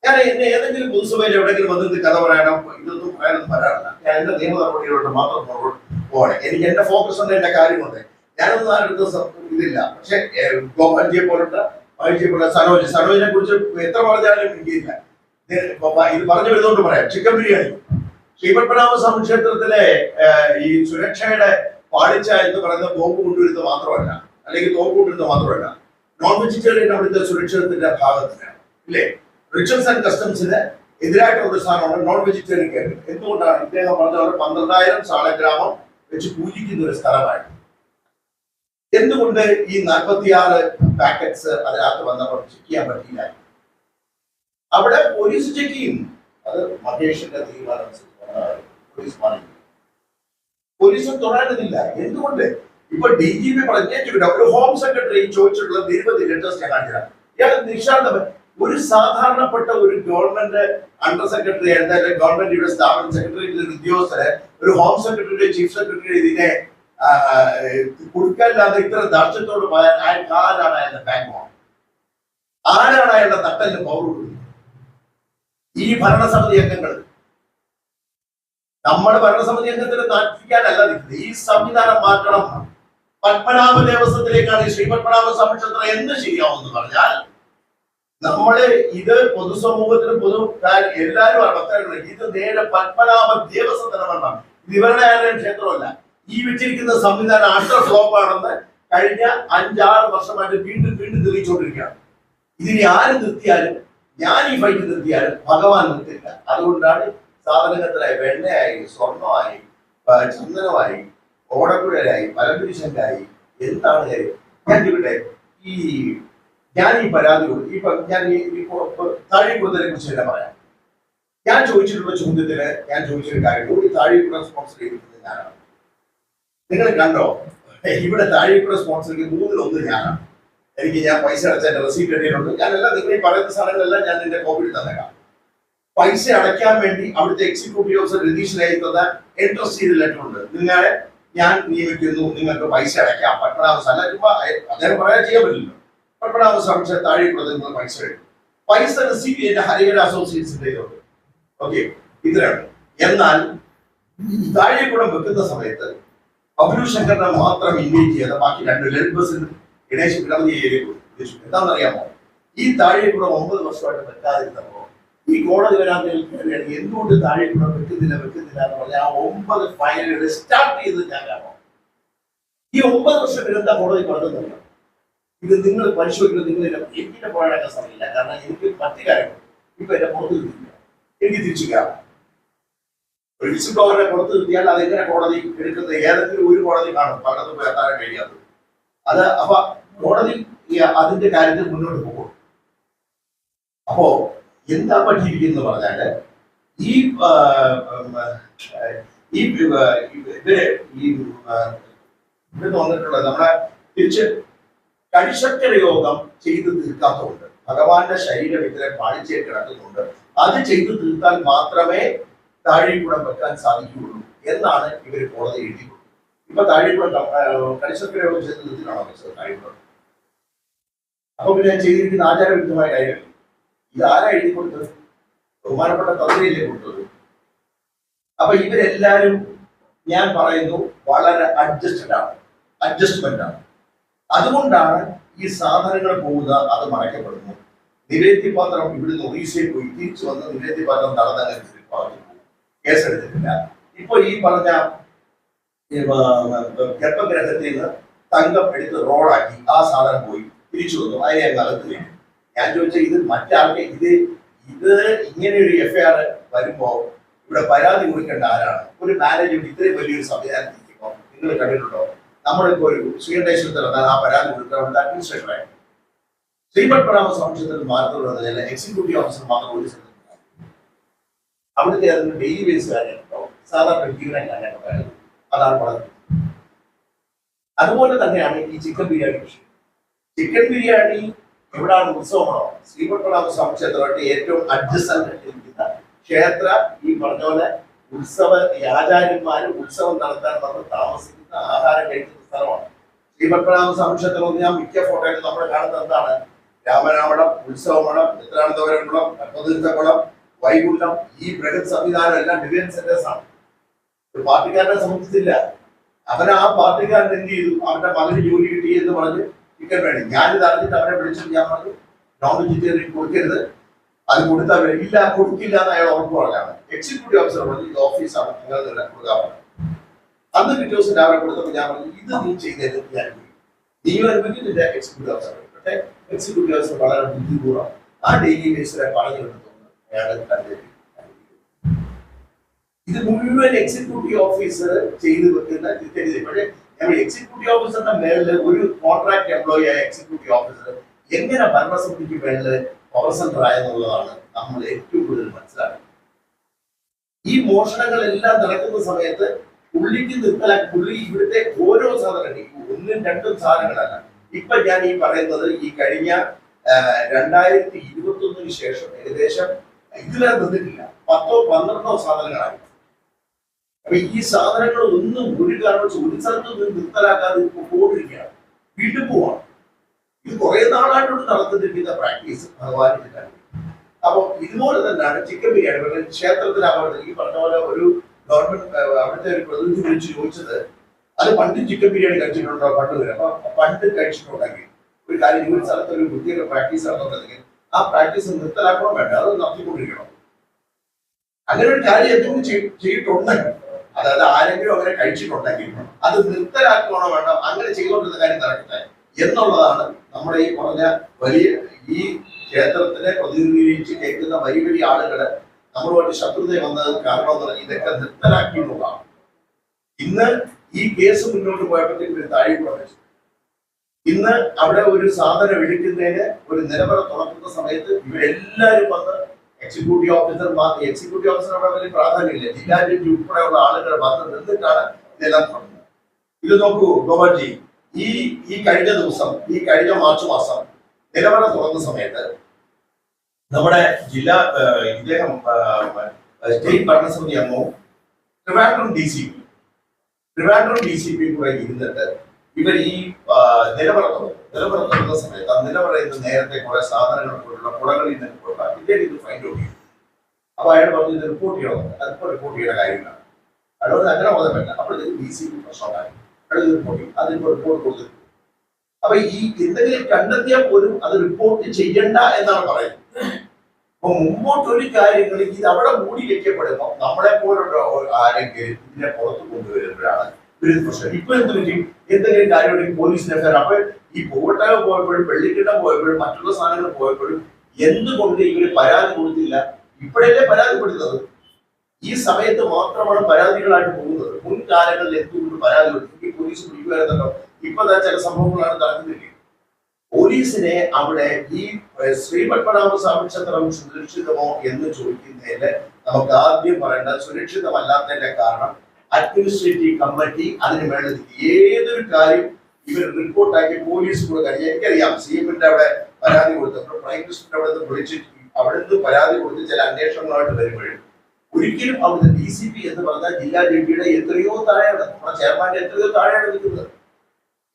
ഞാൻ എന്നെ ഏതെങ്കിലും പൊതുസഭയിൽ എവിടെയെങ്കിലും വന്നിട്ട് കഥ പറയാനോ ഇതൊന്നും പറയാനൊന്നും വരാറില്ല. ഞാൻ എന്റെ നിയമ നടപടികളോട് മാത്രം പോകണേ. എനിക്ക് എന്റെ ഫോക്കസ് ഉണ്ട്, എന്റെ കാര്യമുണ്ട്. ഞാനൊന്നും ആരുടെ ഇതില്ല. പക്ഷെ ഗോപാൽജിയെ പോലുള്ള സനോജിനെ കുറിച്ച് എത്ര പറഞ്ഞാലും എനിക്കില്ല. ഇത് പറഞ്ഞു വരുന്നോണ്ട് പറയാം. ചിക്കൻ ബിരിയാണി ശ്രീപത്മനാഭ സ്വാമി ക്ഷേത്രത്തിലെ ഈ സുരക്ഷയുടെ പാളിച്ച എന്ന് പറയുന്ന ബോംബ് കൊണ്ടുവരുന്നത് മാത്രമല്ല, അല്ലെങ്കിൽ തോക്ക് കൊണ്ടുവരുന്നത് മാത്രമല്ല, നോൺ വെജിറ്റേറിയൻ അവിടുത്തെ സുരക്ഷിതത്തിന്റെ ഭാഗത്തിനാണ് ഇല്ലേ. റിച്വൽസ് ആൻഡ് കസ്റ്റംസിന് എതിരായിട്ടുള്ള ഒരു സാധനമാണ് നോൺ വെജിറ്റേറിയൻ കേരളം. എന്തുകൊണ്ടാണ്? ഇദ്ദേഹം പറഞ്ഞ പോലെ 12,000 സാളഗ്രാമം വെച്ച് പൂജിക്കുന്ന ഒരു സ്ഥലമാണ്. എന്തുകൊണ്ട് ഈ 46 പാക്കറ്റ്സ് അതിനകത്ത് വന്നപ്പോൾ ചെക്ക് ചെയ്യാൻ പറ്റില്ല? അവിടെ പോലീസ് ചെക്ക് ചെയ്യും. അത് മഹേഷിന്റെ തീരുമാനം പോലീസ് പറഞ്ഞു. പോലീസും തൊടാനുന്നില്ല. എന്തുകൊണ്ട്? ഇപ്പൊ DGP പറഞ്ഞിട്ടുണ്ട്, ഒരു ഹോം സെക്രട്ടറി ചോദിച്ചിട്ടുള്ള നിരവധി ലെറ്റേഴ്സ് ഞാൻ കാണിച്ചതാണ്. ഇയാൾ നിശാന്തം ഒരു സാധാരണപ്പെട്ട ഒരു ഗവൺമെന്റ് അണ്ടർ സെക്രട്ടറി എന്തായാലും ഗവൺമെന്റിന്റെ സ്ഥാപന സെക്രട്ടറി ഉദ്യോഗസ്ഥരെ ഒരു ഹോം സെക്രട്ടറി ചീഫ് സെക്രട്ടറി ഇതിനെ കൊടുക്കാനില്ലാതെ ഇത്ര ദാർഷ്ട്യത്തോട് പോയാൽ ആരാണ് അയാളുടെ ബാങ്ക് മോൺ? ആരാണ് അയാളുടെ തട്ടലിന് പവർ കൊടുക്കുന്നത്? ഈ ഭരണസമിതി അംഗങ്ങൾ. നമ്മുടെ ഭരണസമിതി അംഗത്തിന് നാട്ടിക്കാനല്ല നിൽക്കുന്നത്. ഈ സംവിധാനം മാറ്റണം. പത്മനാഭ ദേവസ്വത്തിലേക്കാണ് ശ്രീ പത്മനാഭ സ്വാമി ക്ഷേത്രം എന്ന് ശരിയാവുമെന്ന് പറഞ്ഞാൽ നമ്മള് ഇത് പൊതുസമൂഹത്തിന് എല്ലാവരും അർത്ഥം ഇത് നേരെ പത്മനാഭ ദേവസ്വത്തിന് വരണം. ഇത് ഇവരുടെ ആരുടെയും ക്ഷേത്രമല്ല. ഈ വെച്ചിരിക്കുന്ന സംവിധാനം അണ്ടർ ഫ്ലോപ്പ് ആണെന്ന് കഴിഞ്ഞ 5-6 വർഷമായിട്ട് വീണ്ടും തെളിയിച്ചുകൊണ്ടിരിക്കുകയാണ്. ഇതിനെ ആര് നിർത്തിയാലും, ഞാൻ ഈ ഫൈറ്റ് നിർത്തിയാലും ഭഗവാൻ നിർത്തില്ല. അതുകൊണ്ടാണ് സാധനത്തിലായി വെണ്ണയായി, സ്വർണമായി, ചന്ദനമായി, ഓടക്കുഴലായി, മലപുരുഷനായി, എന്താണ് കാര്യം? ഞാൻ ചോദിക്കട്ടെ, ഞാൻ ഈ പരാതി ഞാൻ താഴെക്കുടത്തിനെ കുറിച്ച് തന്നെ പറയാം. ഞാൻ ചോദിച്ചിട്ടുള്ള ചോദ്യത്തിന് ഞാൻ ചോദിച്ചൊരു കാര്യം, ഈ താഴെക്കുട സ്പോൺസർ ചെയ്തിട്ടുള്ളത് ഞാനാണ്. നിങ്ങൾ കണ്ടോ? ഇവിടെ താഴെക്കുട സ്പോൺസർ 3-1 ഞാനാണ്. ഞാൻ പൈസ അടച്ച എന്റെ റെസീപ്റ്റ് എഴുതിയിട്ടുണ്ട്. ഞാനെല്ലാം നിങ്ങൾ ഈ പറയുന്ന സാധനങ്ങളെല്ലാം ഞാൻ എന്റെ കോപ്പി തന്നേക്കാം. പൈസ അടയ്ക്കാൻ വേണ്ടി അവിടുത്തെ എക്സിക്യൂട്ടീവ് ഓഫീസർ രതീഷിനായി തന്ന എൻട്രസ്റ്റ് ചെയ്ത ലെറ്റർ ഉണ്ട്. നിങ്ങളെ ഞാൻ നിയമിക്കുന്നു, നിങ്ങൾക്ക് പൈസ അടയ്ക്കാം. പത്മനാഭ അദ്ദേഹം പറയാൻ ചെയ്യാൻ പറ്റില്ലല്ലോ. പത്മനാഭ സ്വാമി താഴെക്കുടത്ത് നിങ്ങൾ പൈസ എടുക്കും. പൈസ റിസീവ് ചെയ്ത ഹരിഹര അസോസിയേറ്റ്സിന്റെ ഇതുണ്ട്. ഓക്കെ, ഇതിലാണ്. എന്നാൽ താഴെക്കുടം വെക്കുന്ന സമയത്ത് ബബ്ലു ശങ്കറിനെ മാത്രം ഇൻവൈറ്റ് ചെയ്ത ബാക്കി രണ്ട് ലളിത് ബസിനും ഗണേശ് വിടമതി എന്താണെന്നറിയാമോ? ഈ താഴെക്കുടം 9 വർഷമായിട്ട് വെക്കാതിരുന്നപ്പോ ഈ കോടതി വരാൻ നിൽക്കുകയാണ്. എന്തുകൊണ്ട് താഴെക്കുടം വെക്കുന്നില്ല എന്ന് പറഞ്ഞാൽ ആ 9 ഫയലുകൾ സ്റ്റാർട്ട് ചെയ്ത് ഞാൻ കാണാം. ഈ 9 വർഷം എന്താ കോടതി പറഞ്ഞതല്ല. ഇത് നിങ്ങൾ പരിശോധിക്കുന്നത് നിങ്ങൾ എനിക്കിന്റെ പോരാടാൻ സമയമില്ല. കാരണം എനിക്ക് മറ്റു കാര്യങ്ങൾ ഇപ്പൊ എന്റെ പുറത്ത് കിട്ടില്ല. എനിക്ക് തിരിച്ചു കയറാം. ഒരു വിസിൽ ബ്ലോവറെ പുറത്ത് കിട്ടിയാൽ അതെങ്ങനെ കോടതി എടുക്കുന്നത്? ഏതെങ്കിലും ഒരു കോടതി കാണും പകർന്ന് പോയാൻ കഴിയാത്തത്. അത് അപ്പൊ കോടതി അതിന്റെ കാര്യത്തിൽ മുന്നോട്ട് പോകും. അപ്പോ എന്താ പറ്റിയിരിക്കുന്നു പറഞ്ഞാല് ഈ ഇവര് ഇവിടുന്ന് വന്നിട്ടുള്ളത് നമ്മളെ തിരിച്ച് കഴിശക്കര യോഗം ചെയ്തു തീർക്കാത്തതുകൊണ്ട്, ഭഗവാന്റെ ശരീരം ഇത്തരം പാളിച്ചയിൽ കിടക്കുന്നുണ്ട്, അത് ചെയ്തു തീർത്താൽ മാത്രമേ താഴെക്കുടം വെക്കാൻ സാധിക്കുകയുള്ളൂ എന്നാണ് ഇവര് കോടതി എഴുതിയിട്ടുള്ളത്. ഇപ്പൊ താഴെക്കുടം കഴിശക്കര യോഗം ചെയ്ത് തീർത്തിട്ടാണോ വെച്ചത് താഴെക്കുടം? അപ്പൊ പിന്നെ ചെയ്തിരിക്കുന്ന ആചാരവിരുദ്ധമായ കാര്യമല്ല. ഇത് ആരാ എഴുതി കൊടുത്തത്? ബഹുമാനപ്പെട്ട തന്ത്രിയല്ലേ കൊടുത്തത്. അപ്പൊ ഇവരെല്ലാരും ഞാൻ പറയുന്നു വളരെ അഡ്ജസ്റ്റ്മെന്റ് ആണ്. അതുകൊണ്ടാണ് ഈ സാധനങ്ങൾ പോകുക, അത് മറയ്ക്കപ്പെടുന്നു. നിവേദ്യപാത്രം ഇവിടുന്ന് ഒറീസയിൽ പോയി തിരിച്ചു വന്ന് നിവേദ്യപാത്രം നടന്നനുസരിച്ച് പറഞ്ഞു കേസെടുത്തിട്ടില്ല. ഇപ്പൊ ഈ പറഞ്ഞ ഗർഭഗ്രഹത്തിൽ നിന്ന് തങ്കം എടുത്ത് റോഡാക്കി ആ സാധനം പോയി തിരിച്ചു വന്നു, അതിനെ അങ്ങ് അകത്ത്. ഞാൻ ചോദിച്ചാൽ ഇത് മറ്റാൾക്ക് ഇത് ഇങ്ങനെ ഒരു എഫ്ഐആർ വരുമ്പോ ഇവിടെ പരാതി കൊടുക്കേണ്ട ആരാണ്? ഒരു മാനേജ്മെന്റ് ഇത്രയും വലിയൊരു സംവിധാനം ഇരിക്കുമ്പോൾ നിങ്ങൾ കണ്ടിട്ടുണ്ടോ? നമ്മളിപ്പോ ഒരു ശ്രീകണ്ഠേശ്വരത്തിൽ ആ പരാതി കൊടുക്കാൻ അഡ്മിനിസ്ട്രേറ്ററായി ശ്രീപത് പരാമർശ സംശയത്തിൽ മാറുന്നതിൽ എക്സിക്യൂട്ടീവ് ഓഫീസർ മാത്രം ഒരു സ്ഥലത്ത് അവിടുത്തെ അതിന് ഡെയിലി ബേസ് കാര്യമുണ്ടോ? സാധാരണ ജീവനക്കാരൻ അതാണ് പറഞ്ഞത്. അതുപോലെ തന്നെയാണ് ഈ ചിക്കൻ ബിരിയാണി വിഷയം. ചിക്കൻ ബിരിയാണി എവിടാണ് ഉത്സവമാണോ? ശ്രീപത് പരാമർശ സംശയത്തിലോട്ട് ഏറ്റവും അഡ്ജസ്റ്റ്മെന്റ് ക്ഷേത്ര ഈ പറഞ്ഞ പോലെ ഉത്സവ ആചാര്യന്മാര് ഉത്സവം നടത്താൻ വന്ന് താമസിക്കുന്ന ആഹാരം കഴിക്കുന്ന സ്ഥലമാണ് ശ്രീപത്മനാഭ സംക്ഷേത്രം. ഞാൻ മിക്ക ഫോട്ടോയിൽ നമ്മൾ കാണുന്നത് എന്താണ്? രാമനാമടം, ഉത്സവമഠം, ചിത്രാനന്ദപുരംകുളം, പത്മതീർത്ഥകുളം, വൈകുണ്ഠം, ഈ ബൃഹത് സംവിധാനം എല്ലാം ഡിവൈൻ സെന്റേഴ്സ് ആണ്. ഒരു പാർട്ടിക്കാരനെ സംബന്ധിച്ചില്ല. അവൻ ആ പാർട്ടിക്കാരൻ എന്ത് ചെയ്തു? അവന്റെ മകന് ജോലി കിട്ടി എന്ന് പറഞ്ഞ് ചിക്കൻ വേണ്ടി ഞാനിത് അറിഞ്ഞിട്ട് അവനെ വിളിച്ചിട്ട് ഞാൻ പറഞ്ഞു നോൺ വെജിറ്റേറിയൻ കൊടുക്കരുത്, അത് കൊടുത്താൽ ഇല്ല കൊടുക്കില്ല എന്ന് അയാൾ ഉറപ്പ് പറഞ്ഞാണ്. എക്സിക്യൂട്ടീവ് ഓഫീസർ പറഞ്ഞു ഇത് ഓഫീസാണ്, നിങ്ങൾ കൊടുക്കാൻ പറഞ്ഞു. അന്ന് പിറ്റേ ദിവസം രാവിലെ കൊടുത്തപ്പോൾ ഞാൻ പറഞ്ഞു ഇത് നീ ചെയ്തത് ഞാൻ നീ അനുഭവിക്കുന്നില്ല എക്സിക്യൂട്ടീവ് ഓഫീസർ. പക്ഷേ എക്സിക്യൂട്ടീവ് ഓഫീസർ വളരെ ബുദ്ധിപൂർവ്വം ആ ഡെയിലി ബേസിലെ പറഞ്ഞു കിട്ടുന്നു. അയാൾ ഇത് മുഴുവൻ എക്സിക്യൂട്ടീവ് ഓഫീസർ ചെയ്തു വെക്കുന്ന തിരിച്ചറിയത്. പക്ഷേ നമ്മൾ എക്സിക്യൂട്ടീവ് ഓഫീസറിന്റെ മേളില് ഒരു കോൺട്രാക്ട് എംപ്ലോയി ആയ എക്സിക്യൂട്ടീവ് ഓഫീസർ എങ്ങനെ ഭരണസമിതിക്ക് മേളില് പവർ സെന്റർ ആയെന്നുള്ളതാണ് നമ്മൾ ഏറ്റവും കൂടുതൽ മനസ്സിലാക്കുന്നത്. ഈ മോഷണങ്ങളെല്ലാം നടക്കുന്ന സമയത്ത് പുള്ളിക്ക് നിർത്തലാക്കി പുള്ളി ഇവിടുത്തെ ഓരോ സാധനങ്ങളും 1ഉം 2ഉം സാധനങ്ങളല്ല. ഇപ്പൊ ഞാൻ ഈ പറയുന്നത് ഈ കഴിഞ്ഞ 2021 ശേഷം ഏകദേശം ഇതുവരെ നിന്നിട്ടില്ല 10ഓ 12ഓ സാധനങ്ങളായി. അപ്പൊ ഈ സാധനങ്ങൾ ഒന്നും ഒരു കാരണം ഒരു സ്ഥലത്ത് നിന്ന് നിർത്തലാക്കാതെ പോയിരിക്കുകയാണ്, വീണ്ടും പോവാണ്. ഇത് കുറെ നാളായിട്ടുണ്ട് നടത്തിയിരിക്കുന്ന പ്രാക്ടീസ് ഭഗവാന്റെ കാര്യം. അപ്പൊ ഇതുപോലെ തന്നെയാണ് ചിക്കൻ ബിരിയാണി. ക്ഷേത്രത്തിലാവട്ടെ ഈ പറഞ്ഞ പോലെ ഒരു ഗവൺമെന്റ് അവിടുത്തെ ഒരു പ്രതിനിധി വിളിച്ച് ചോദിച്ചത് അത് പണ്ട് ചിക്കൻ ബിരിയാണി കഴിച്ചിട്ടുണ്ടോ? പണ്ട് വരെ അപ്പൊ പണ്ട് കഴിച്ചിട്ടുണ്ടെങ്കിൽ ഒരു കാര്യം ഒരു സ്ഥലത്ത് ഒരു വൃത്തിയുടെ പ്രാക്ടീസ് നടന്നുണ്ടെങ്കിൽ ആ പ്രാക്ടീസ് നിർത്തലാക്കണോ വേണ്ട, അത് നടത്തിക്കൊണ്ടിരിക്കണം. അങ്ങനെ ഒരു കാര്യം എന്തെങ്കിലും ചെയ്തിട്ടുണ്ടെങ്കിൽ, അതായത് ആരെങ്കിലും അങ്ങനെ കഴിച്ചിട്ടുണ്ടെങ്കിൽ അത് നിർത്തലാക്കണോ വേണ്ട, അങ്ങനെ ചെയ്തുകൊണ്ടിരുന്ന കാര്യം നടക്കട്ടെ എന്നുള്ളതാണ് നമ്മുടെ ഈ പറഞ്ഞ വലിയ ഈ ക്ഷേത്രത്തിനെ പ്രതിനിധീകരിച്ച് കേൾക്കുന്ന വലിയ വലിയ ആളുകള് നമ്മളുമായിട്ട് ശത്രുത വന്നത് കാരണം എന്ന് പറഞ്ഞാൽ ഇതൊക്കെ നിർത്തലാക്കി എന്നുള്ളതാണ്. ഇന്ന് ഈ കേസ് മുന്നോട്ട് പോയപ്പോഴത്തേക്ക് ഒരു താഴെക്കുടം വെച്ചു. ഇന്ന് അവിടെ ഒരു സാധനം എടുക്കുന്നതിന് ഒരു നിലവറ തുറക്കുന്ന സമയത്ത് ഇവരെല്ലാരും വന്ന് എക്സിക്യൂട്ടീവ് ഓഫീസർ അവിടെ വലിയ പ്രാധാന്യമില്ല, ജില്ലാ ജഡ്ജി ഉൾപ്പെടെയുള്ള ആളുകൾ വന്ന് നിന്നിട്ടാണ് ഇതെല്ലാം തുടങ്ങുന്നത്. ഇത് നോക്കൂ ഗോപാൽജി, ഈ കഴിഞ്ഞ ദിവസം ഈ കഴിഞ്ഞ മാർച്ച് മാസം നിലവറ തുറന്ന സമയത്ത് നമ്മുടെ ജില്ലാ ഇദ്ദേഹം സ്റ്റേറ്റ് ഭരണസമിതി അംഗവും ട്രിവാൻഡ്രം ഡി സി പി കൂടെ ഇരുന്നിട്ട് ഇവർ ഈ നിലവറ തുറന്ന സമയത്ത് ആ നിലവറയിൽ നിന്ന് നേരത്തെ കുറെ സാധനങ്ങൾ പോലുള്ള കുടകളിൽ നിന്ന് പോലുള്ള ഇദ്ദേഹം ഇത് ഫൈൻഡ് ഔട്ട് ചെയ്തു. അപ്പൊ അയാൾ പറഞ്ഞു ഇത് റിപ്പോർട്ട് ചെയ്യണമെന്ന്. അതിപ്പോ റിപ്പോർട്ട് ചെയ്യേണ്ട കാര്യമില്ല. അയാൾ അങ്ങനെ പറഞ്ഞ പറ്റില്ല. അപ്പോഴത്തേക്ക് DC പ്രശ്നമായി. അയാൾ റിപ്പോർട്ട് ചെയ്യും. അതിപ്പോ റിപ്പോർട്ട് കൊടുത്തു. അപ്പൊ ഈ എന്തെങ്കിലും കണ്ടെത്തിയാൽ പോലും അത് റിപ്പോർട്ട് ചെയ്യണ്ട എന്നാണ് പറയുന്നത്. അപ്പൊ മുമ്പോട്ട് ഒരു കാര്യങ്ങൾ ഇത് അവിടെ മൂടി വെക്കപ്പെടുമ്പോൾ നമ്മളെ പോലുള്ള ആരെങ്കിലും ഇതിനെ പുറത്ത് കൊണ്ടുവരുമ്പോഴാണ് ഒരു പ്രശ്നം. ഇപ്പൊ എന്ത് പറ്റി? എന്തെങ്കിലും കാര്യം പോലീസിനെ ഫെയർ. അപ്പൊ ഈ പൂവട്ടകം പോയപ്പോഴും വെള്ളിക്കിട്ടം പോയപ്പോഴും മറ്റുള്ള സാധനങ്ങൾ പോയപ്പോഴും എന്തുകൊണ്ട് ഇവര് പരാതി കൊടുത്തില്ല? ഇപ്പോഴല്ലേ പരാതിപ്പെടുന്നത്? ഈ സമയത്ത് മാത്രമാണ് പരാതികളായിട്ട് പോകുന്നത്. മുൻകാലങ്ങളിൽ എന്തുകൊണ്ട് പരാതി കൊടുത്തു? പോലീസ് പിടിക്കുമായിരുന്നല്ലോ. ഇപ്പൊ ചില സംഭവങ്ങളാണ് നടക്കുന്നില്ല. പോലീസിനെ അവിടെ ഈ ശ്രീപത്മനാഭസ്വാമി ക്ഷേത്രം സുരക്ഷിതമോ എന്ന് ചോദിക്കുന്നതിന് നമുക്ക് ആദ്യം പറയേണ്ട സുരക്ഷിതമല്ലാത്തതിന്റെ കാരണം അഡ്മിനിസ്ട്രേറ്റീവ് കമ്മിറ്റി അതിന് വേണ്ടത് ഏതൊരു കാര്യം ഇവർ റിപ്പോർട്ടാക്കി പോലീസ് കൊടുക്കാൻ. എനിക്കറിയാം CM-ന്റെ അവിടെ പരാതി കൊടുത്തപ്പോൾ പ്രൈം മിനിസ്റ്റർ അവിടെ നിന്ന് വിളിച്ചിട്ട് അവിടെ നിന്ന് പരാതി കൊടുത്ത് ചില അന്വേഷണങ്ങളായിട്ട് വരുമ്പോഴും ഒരിക്കലും അവിടുത്തെ DCP എന്ന് പറഞ്ഞാൽ ജില്ലാ ജഡ്ജിയുടെ എത്രയോ താഴെയാണ്, നമ്മുടെ ചെയർമാന്റെ എത്രയോ താഴെയാണ് നിൽക്കുന്നത്.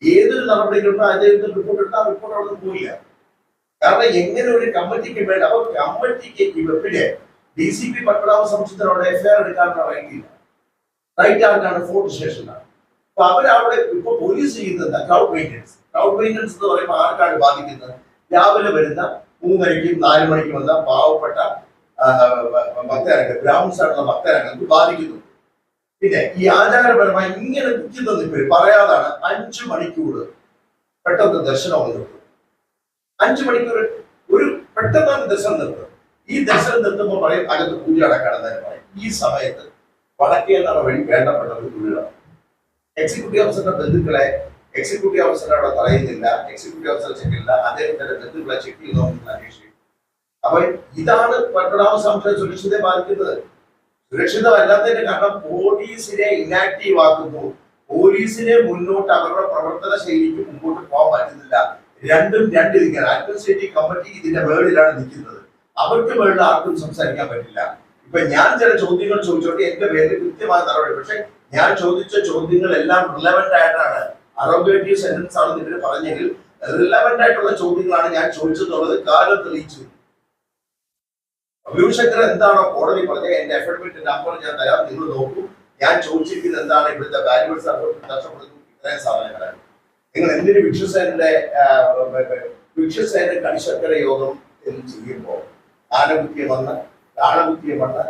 ഏതൊരു നടപടികളുണ്ടോ അദ്ദേഹത്തിന് റിപ്പോർട്ട് എടുത്താൽ റിപ്പോർട്ട് അവിടെ നിന്ന് പോയില്ല. കാരണം എങ്ങനെ ഒരു കമ്മിറ്റിക്ക് വേണ്ട. അപ്പൊ കമ്മിറ്റിക്ക് ഇവരുടെ DCP പത്മനാഭസ്വാമി ക്ഷേത്രത്തോടെ FIR എടുക്കാനുള്ള റൈറ്റില്ല. റൈറ്റ് ആർക്കാണ്? ഫോർട്ട് സ്റ്റേഷനാണ്. അപ്പൊ അവരവിടെ ഇപ്പൊ പോലീസ് ചെയ്യുന്നത് ക്രൗഡ് മെയിൻ്റെനൻസ്. ക്രൗഡ് മെയിൻ്റെനൻസ് എന്ന് പറയുമ്പോൾ ആർക്കാണ് ബാധിക്കുന്നത്? രാവിലെ വരുന്ന 3 മണിക്കും 4 മണിക്കും വന്ന പാവപ്പെട്ട ഭക്തരംഗം, ബ്രാഹ്മിൻസ് ആയിട്ടുള്ള ഭക്തരംഗങ്ങൾക്ക് ബാധിക്കുന്നു. പിന്നെ ഈ ആചാരപരമായി ഇങ്ങനെ നിൽക്കുന്ന നിൽപ്പ് പറയാതാണ് 5 മണിക്കൂർ പെട്ടെന്ന് ദർശനം നിർത്തും. 5 മണിക്കൂർ ഒരു പെട്ടെന്ന് ദർശനം നിർത്തും. ഈ ദർശനം നിർത്തുമ്പോൾ പറയും അകത്ത് പൂജ അടക്കാണെന്ന് പറയും. ഈ സമയത്ത് വടക്കേ നട വഴി വേണ്ടപ്പെട്ടവർ തൊഴിലാണ്. എക്സിക്യൂട്ടീവ് ഓഫീസറുടെ ബന്ധുക്കളെ എക്സിക്യൂട്ടീവ് ഓഫീസർ അവിടെ പറയുന്നില്ല, എക്സിക്യൂട്ടീവ് ഓഫീസർ ചെക്കില്ല, അദ്ദേഹത്തിന്റെ ബന്ധുക്കളെ ചെക്ക് ചെയ്യുന്നതെന്ന് അന്വേഷിക്കും. അപ്പൊ ഇതാണ് പത്മനാഭസ്വാമി സുരക്ഷിതയെ ബാധിക്കുന്നത്. സുരക്ഷിതമല്ലാത്തതിന്റെ കാരണം പോലീസിനെ ഇനാക്റ്റീവ് ആക്കുന്നു. പോലീസിനെ മുന്നോട്ട് അവരുടെ പ്രവർത്തന ശൈലിക്ക് മുമ്പോട്ട് പോകാൻ പറ്റുന്നില്ല. രണ്ടും രണ്ട് ഇരിക്കുകയാണ്. അഡ്മിനിസ്ട്രേറ്റീവ് കമ്മിറ്റി ഇതിന്റെ മേളിലാണ് നിൽക്കുന്നത്. അവർക്ക് മേളിൽ ആർക്കും സംസാരിക്കാൻ പറ്റില്ല. ഇപ്പൊ ഞാൻ ചില ചോദ്യങ്ങൾ ചോദിച്ചോട്ടെ, എന്റെ പേരിൽ കൃത്യമായ നടപടി. പക്ഷെ ഞാൻ ചോദിച്ച ചോദ്യങ്ങളെല്ലാം റിലവന്റ് ആയിട്ടാണ്, അറോഗേറ്റീവ് സെന്റൻസ് ആണെന്ന് ഇവര് പറഞ്ഞെങ്കിൽ റിലവന്റ് ആയിട്ടുള്ള ചോദ്യങ്ങളാണ് ഞാൻ ചോദിച്ചെന്നുള്ളത് കാലം തെളിയിച്ചു. അഭിഷേകർ എന്താണോ കോടതി പറഞ്ഞത്, എന്റെ അഫിഡവിറ്റ് നമ്പർ ഞാൻ തരാം, നിങ്ങൾ നോക്കൂ. ഞാൻ ചോദിച്ചിരിക്കുന്നത് എന്താണ്? ഇവിടുത്തെ വാല്യുബിൾ നഷ്ടപ്പെടുന്നു ഇത്രയും സാധനങ്ങളാണ്. നിങ്ങൾ എന്തിന് വിക്ഷസേന കണിശർക്കര യോഗം എന്ന് ചെയ്യുമ്പോൾ ആനകുത്തിയ മണ്ണ്, താളകുത്തിയ മണ്ണ്,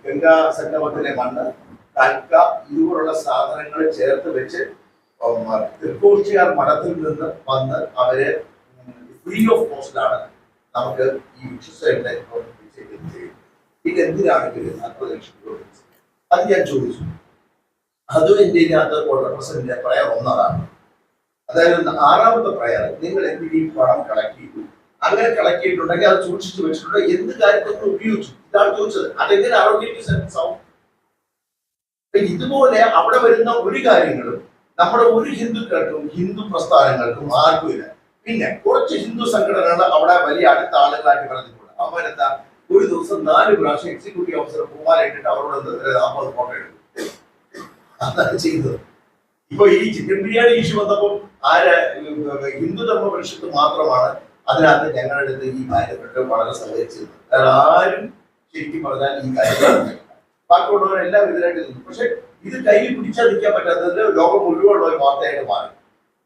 ഗംഗാ സംഗമത്തിലെ മണ്ണ്, കൽക്ക ഇതുപോലുള്ള സാധനങ്ങൾ ചേർത്ത് വെച്ച് തൃക്കോച്ചിയാർ മഠത്തിൽ നിന്ന് വന്ന് അവര് ഫ്രീ ഓഫ് കോസ്റ്റിലാണ് നമുക്ക് ഈ വിക്ഷസേനയുടെ ഇതെന്തിനാണ് 40 ലക്ഷം രൂപ? അത് ഞാൻ ചോദിച്ചു. അതും എന്റെ റെപ്രസെന്റ് പ്രയർ ഒന്നതാണ്. അതായത് 6ാമത്തെ പ്രയർ, നിങ്ങൾ എന്തിനീ പണം കളക്ട് ചെയ്തു? അങ്ങനെ കളക്ട് ചെയ്തിട്ടുണ്ടെങ്കിൽ അത് സൂക്ഷിച്ചു വെച്ചിട്ടുണ്ടെങ്കിൽ എന്ത് കാര്യത്തിൽ ഉപയോഗിച്ചു? ഇതാണ് ചോദിച്ചത്. അതെങ്ങനെ ആരോഗ്യ സെൻസ് ആവും? ഇതുപോലെ അവിടെ വരുന്ന ഒരു കാര്യങ്ങളും നമ്മുടെ ഒരു ഹിന്ദുക്കൾക്കും ഹിന്ദു പ്രസ്ഥാനങ്ങൾക്കും ആർക്കും ഇല്ല. പിന്നെ കുറച്ച് ഹിന്ദു സംഘടനകൾ അവിടെ വലിയ അടുത്ത ആളുകളായിട്ട് പറഞ്ഞിട്ടുണ്ട്. അവരെന്താ ഒരു ദിവസം 4 പ്രാവശ്യം എക്സിക്യൂട്ടീവ് ഓഫീസർ പൂമാലയിട്ടിട്ട് അവരോട് 40 ഫോട്ടോ എടുക്കും. അതാണ് ചെയ്തത്. ഇപ്പൊ ഈ ചിക്കൻ ബിരിയാണി ഇഷ്യൂ വന്നപ്പോൾ ഹിന്ദു ധർമ്മ പരിഷത്ത് മാത്രമാണ് അതിനകത്ത് ഞങ്ങളുടെ അടുത്ത് ഈ കാര്യപ്പെട്ട് വളരെ സഹകരിച്ചത്. വേറെ ആരും ശരിക്കും പറഞ്ഞാൽ ഈ കാര്യം ബാക്കിയുള്ളവരെല്ലാം ഇതിനായിട്ട് നിന്നു. പക്ഷെ ഇത് കയ്യിൽ പിടിച്ചാൽ നിൽക്കാൻ പറ്റാത്തത് ലോകം മുഴുവനുള്ള ഒരു വാർത്തയായിട്ട് മാറി.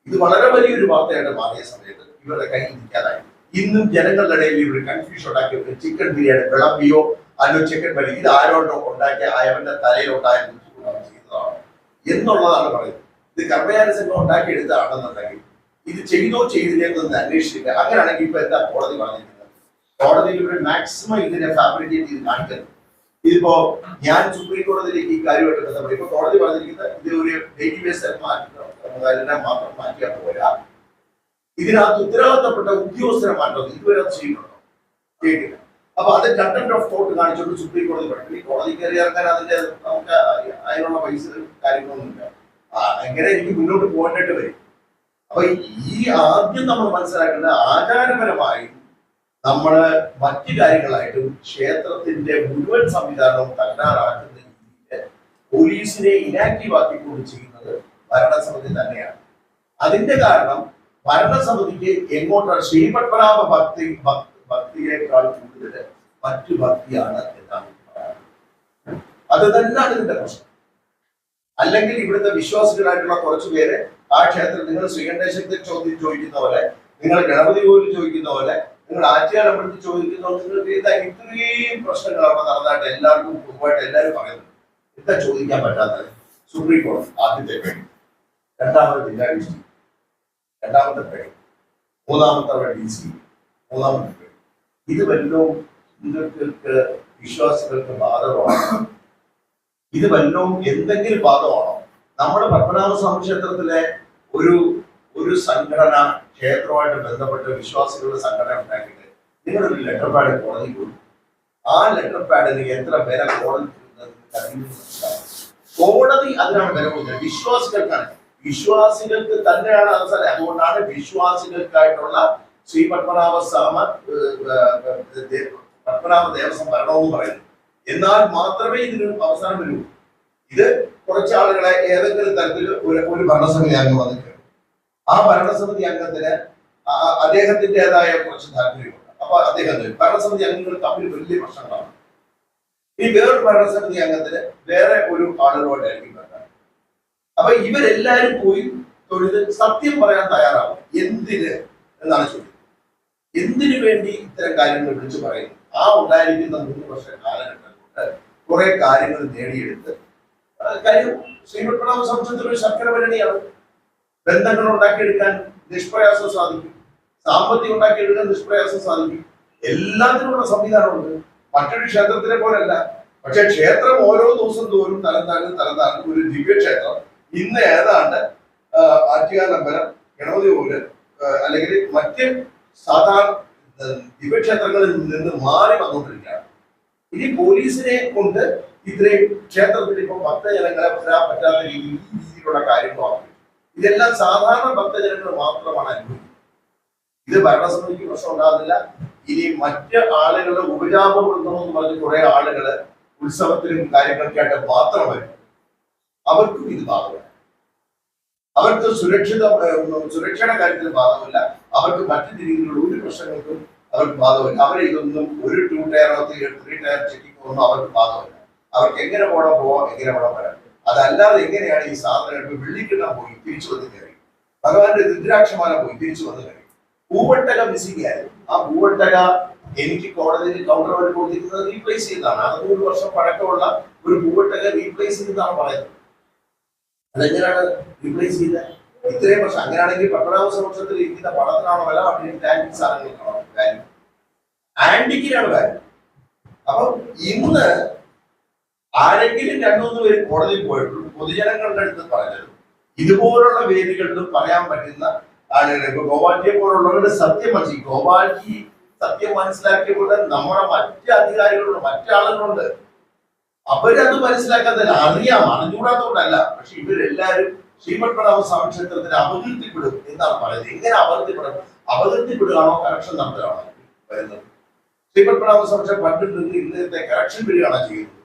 ഇത് വളരെ വലിയൊരു വാർത്തയായിട്ട് മാറിയ സമയത്ത് ഇവരുടെ കയ്യിൽ നിൽക്കാതായി. ഇന്നും ജനങ്ങളുടെ ഇടയിൽ ഇവർ കൺഫ്യൂഷൻ ഉണ്ടാക്കി ചിക്കൻ ബിരിയാണി വിളമ്പിയോ അല്ലെങ്കിൽ ചിക്കൻ ബലി ഇത് ആരോണ്ടോ ഉണ്ടാക്കിയ അവന്റെ തലയിലുണ്ടായ ചെയ്യുന്നതാണ് എന്നുള്ളതാണ് പറയുന്നത്. ഇത് കർമ്മയാന സംഘം ഉണ്ടാക്കിയെടുത്തതാണെന്നുണ്ടെങ്കിൽ ഇത് ചെയ്തോ ചെയ്തില്ലെന്നൊന്ന് അന്വേഷിച്ചില്ല. അങ്ങനെയാണെങ്കിൽ ഇപ്പൊ എന്താ കോടതി പറഞ്ഞിരിക്കുന്നത്? കോടതിയിൽ ഇവർ മാക്സിമം ഇതിനെ ഫാബ്രിക്കേറ്റ് ചെയ്ത് കാണിക്കുന്നത്. ഇതിപ്പോ ഞാൻ സുപ്രീം കോടതിയിലേക്ക് ഈ കാര്യമായിട്ട് ബന്ധപ്പെട്ട് ഇപ്പൊ കോടതി പറഞ്ഞിരിക്കുന്നത് ഇത് ഒരു ഡെയിലി ബേസ് മാത്രം മാറ്റിയാൽ പോരാ, ഇതിനകത്ത് ഉത്തരവാദിത്തപ്പെട്ട ഉദ്യോഗസ്ഥരെ മാറ്റം ഇതുവരെ അത് ചെയ്യുന്നുണ്ടോ? ചെയ്തില്ല. അപ്പൊ അത് കണ്ടന്റ് ഓഫ് തോട്ട് കാണിച്ചുകൊണ്ട് സുപ്രീം കോടതി പറഞ്ഞു. ഈ കോടതി കയറി ഇറക്കാൻ അതിന്റെ നമുക്ക് അതിനുള്ള പൈസ കാര്യങ്ങളൊന്നുമില്ല. എങ്ങനെ എനിക്ക് മുന്നോട്ട് പോകേണ്ടിട്ട് വരും. അപ്പൊ ഈ ആദ്യം നമ്മൾ മനസ്സിലാക്കേണ്ട ആചാരപരമായി നമ്മള് മറ്റു കാര്യങ്ങളായിട്ടും ക്ഷേത്രത്തിന്റെ മുഴുവൻ സംവിധാനവും തകരാറാക്കുന്ന രീതിയിൽ പോലീസിനെ ഇനാക്റ്റീവ് ആക്കിക്കൊണ്ട് ചെയ്യുന്നത് ഭരണസമിതി തന്നെയാണ്. അതിന്റെ കാരണം ഭരണസമിതിക്ക് എങ്ങോട്ടാണ് ശ്രീപത്മനാഭ ഭക്തിയേക്കാൾ കൂടുതൽ മറ്റു ഭക്തിയാണ് എന്നാണ് പറയാറ്. അത് തന്നെയാണ് ഇതിന്റെ പ്രശ്നം. അല്ലെങ്കിൽ ഇവിടുത്തെ വിശ്വാസികളായിട്ടുള്ള കുറച്ചു പേര് ആ ക്ഷേത്രം, നിങ്ങൾ ശ്രീകണ്ഠേശ്വരത്തിൽ ചോദിക്കുന്ന പോലെ, നിങ്ങൾ ഗണപതി കോവിൽ ചോദിക്കുന്ന പോലെ, നിങ്ങൾ ആറ്റുകാലമ്പലത്തിൽ ചോദിക്കുന്ന പോലെ, നിങ്ങൾക്ക് ഇത്രയും പ്രശ്നങ്ങൾ അവിടെ നടന്നായിട്ട് എല്ലാവർക്കും പൊതുവായിട്ട് എല്ലാവരും പറയുന്നു. എന്താ ചോദിക്കാൻ പറ്റാത്തത്? സുപ്രീം കോടതി ആദ്യത്തെ പേടി, രണ്ടാമത്തെ ജില്ലാ ഡിസ്ട്രിക്ട്, രണ്ടാമത്തെ പേടി, മൂന്നാമത്തെ DC, മൂന്നാമത്തെ പേടി. ഇത് വല്ലതും ഹിന്ദുക്കൾക്ക് വിശ്വാസികൾക്ക് ബാധകമാണോ? ഇത് വല്ലതും എന്തെങ്കിലും ബാധകമാണോ? നമ്മുടെ പത്മനാഭസ്വാമി ക്ഷേത്രത്തിലെ ഒരു സംഘടന, ക്ഷേത്രവുമായിട്ട് ബന്ധപ്പെട്ട് വിശ്വാസികളുടെ സംഘടന ഉണ്ടാക്കിയിട്ട് നിങ്ങളൊരു ലെറ്റർ പാഡ് കോടതി കൊടുക്കും. ആ ലെറ്റർ പാഡിന് എത്ര വില കോടതി അതിനാണ് വില കൊടുക്കുന്നത്. വിശ്വാസികൾക്കാണ്, വിശ്വാസികൾക്ക് തന്നെയാണ് അവസരം. അതുകൊണ്ടാണ് വിശ്വാസികൾക്കായിട്ടുള്ള ശ്രീ പത്മനാഭ ദേവസ്വം ഭരണമെന്ന് പറയുന്നത്. എന്നാൽ മാത്രമേ ഇതിന് അവസാനം വരൂ. ഇത് കുറച്ച് ആളുകളെ ഏതെങ്കിലും തരത്തിൽ ഒരു ഭരണസമിതി അംഗം വന്നിട്ടുണ്ട്. ആ ഭരണസമിതി അംഗത്തിന് അദ്ദേഹത്തിൻ്റെതായ കുറച്ച് താല്പര്യമുണ്ട്. അപ്പൊ അദ്ദേഹത്തിന് ഭരണസമിതി അംഗങ്ങൾ തമ്മിൽ വലിയ പ്രശ്നങ്ങളാണ്. ഈ വേറൊരു ഭരണസമിതി അംഗത്തിന് വേറെ ഒരു ആളുകളോടായിരിക്കും വേണ്ടത്. അപ്പൊ ഇവരെല്ലാരും പോയി തൊഴുത് സത്യം പറയാൻ തയ്യാറാവും. എന്തിന് എന്നാണ് ചോദ്യം. എന്തിനു വേണ്ടി ഇത്തരം കാര്യങ്ങൾ വിളിച്ചു പറയുന്നു? ആ ഉണ്ടായിരിക്കുന്ന 3 വർഷ കാലഘട്ടം കൊണ്ട് കുറെ കാര്യങ്ങൾ നേടിയെടുത്ത് കാര്യം ശ്രീപത്മനാഭ സംഘത്തിൽ ഒരു ശർക്കരഭരണിയാണ്. ബന്ധങ്ങൾ ഉണ്ടാക്കിയെടുക്കാൻ നിഷ്പ്രയാസം സാധിക്കും, സാമ്പത്തികം ഉണ്ടാക്കിയെടുക്കാൻ നിഷ്പ്രയാസം സാധിക്കും. എല്ലാത്തിനുള്ള സംവിധാനമുണ്ട്. മറ്റൊരു ക്ഷേത്രത്തിനെ പോലല്ല. പക്ഷെ ക്ഷേത്രം ഓരോ ദിവസം തോറും തലതാഴ്ന്ന് ഒരു ദിവ്യക്ഷേത്രം ഇന്ന് ഏതാണ്ട് ആറ്റുകാലമ്പലം, ഗണപതി കോവില് അല്ലെങ്കിൽ മറ്റ് സാധാരണ ദിവ്യക്ഷേത്രങ്ങളിൽ നിന്ന് മാറി വന്നുകൊണ്ടിരിക്കുകയാണ്. ഇനി പോലീസിനെ കൊണ്ട് ഇത്രയും ക്ഷേത്രത്തിൽ ഇപ്പൊ ഭക്തജനങ്ങളെ വരാൻ പറ്റാത്ത രീതിയിലുള്ള കാര്യങ്ങളാണ്. ഇതെല്ലാം സാധാരണ ഭക്തജനങ്ങൾ മാത്രമാണ് അനുഭവിക്കുന്നത്. ഇത് ഭരണസമിതിക്ക് പ്രശ്നം ഉണ്ടാകുന്നില്ല. ഇനി മറ്റ് ആളുകളുടെ ഉപജാപവൃത്തം എന്ന് പറഞ്ഞ് കുറെ ആളുകള് ഉത്സവത്തിലും കാര്യങ്ങൾക്കായിട്ട് മാത്രം വരും. അവർക്കും ഇത് ബാധകമാണ്. അവർക്ക് സുരക്ഷയുടെ കാര്യത്തിൽ ബാധകമില്ല. അവർക്ക് മറ്റു രീതിയിലുള്ള ഒരു പ്രശ്നങ്ങൾക്കും അവർക്ക് ബാധകമില്ല. അവരെ ഇതൊന്നും ഒരു 2 ടയറോ 3 ടയർ ചെക്കിംഗ് ഒന്നും അവർക്ക് ബാധകമില്ല. അവർക്ക് എങ്ങനെ പോകാം, എങ്ങനെ വരാം. അതല്ലാതെ എങ്ങനെയാണ് ഈ സാധനങ്ങൾ വെള്ളിക്കിണ്ണ പോയി തിരിച്ചു വന്ന് കയറി, ഭഗവാന്റെ രുദ്രാക്ഷമാല പോയി തിരിച്ചു വന്ന് കയറി, പൂവട്ടക മിസ്സിംഗ് ആയിരുന്നു. ആ പൂവട്ടക എനിക്ക് കോടതിയിൽ കൗണ്ടർ വരെ കൊടുത്തിരിക്കുന്നത് റീപ്ലേസ് ചെയ്തതാണ്. 100 വർഷം പഴക്കമുള്ള ഒരു പൂവട്ടക റീപ്ലേസ് ചെയ്തെന്നാണ് പറയുന്നത്. അതെങ്ങനെയാണ് റീപ്ലേസ് ചെയ്തത്? ഇത്രയും വർഷം. അങ്ങനെയാണെങ്കിൽ പത്മനാഭ സംവത്സരത്തിൽ ഇരിക്കുന്ന പണത്തിനാണോ വില, ആന്റിക് സാധനങ്ങൾക്കാണോ വാല്യൂ? ആന്റിക്കിനാണ് വാല്യൂ. അപ്പൊ ഇന്ന് ആരെങ്കിലും 2-3 പേര് കോടതിയിൽ പോയിട്ടുള്ളൂ. പൊതുജനങ്ങളുടെ അടുത്ത് പറഞ്ഞത് ഇതുപോലുള്ള വേദികളിലും പറയാൻ പറ്റുന്ന ആളുകൾ. ഇപ്പൊ ഗോപാൽജിയെ പോലുള്ളവരുടെ സത്യം മനസ്സിലാക്കി, ഗോപാൽജി സത്യം മനസ്സിലാക്കിയപ്പോൾ നമ്മുടെ മറ്റ് അധികാരികളുണ്ട്, മറ്റാളുകളുണ്ട്. അവരത് മനസ്സിലാക്കാത്തല്ല, അറിയാം, അറിഞ്ഞുകൂടാത്തതുകൊണ്ടല്ല. പക്ഷെ ഇവരെല്ലാരും ശ്രീപത്മനാഭ സ്വാമി ക്ഷേത്രത്തിന് അപകീർത്തിപ്പെടും എന്നാണ് പറയുന്നത്. എങ്ങനെ അപകീർത്തിപ്പെടും? അപകീർത്തിപ്പെടുകയാണോ കറക്ഷൻ നടത്തുകയാണോ വരുന്നത്? ശ്രീപത്മനാഭ സ്വാമി ക്ഷേത്രം പണ്ടിൽ നിന്ന് ഇന്നത്തെ കറക്ഷൻ വരികയാണോ ചെയ്യുന്നത്?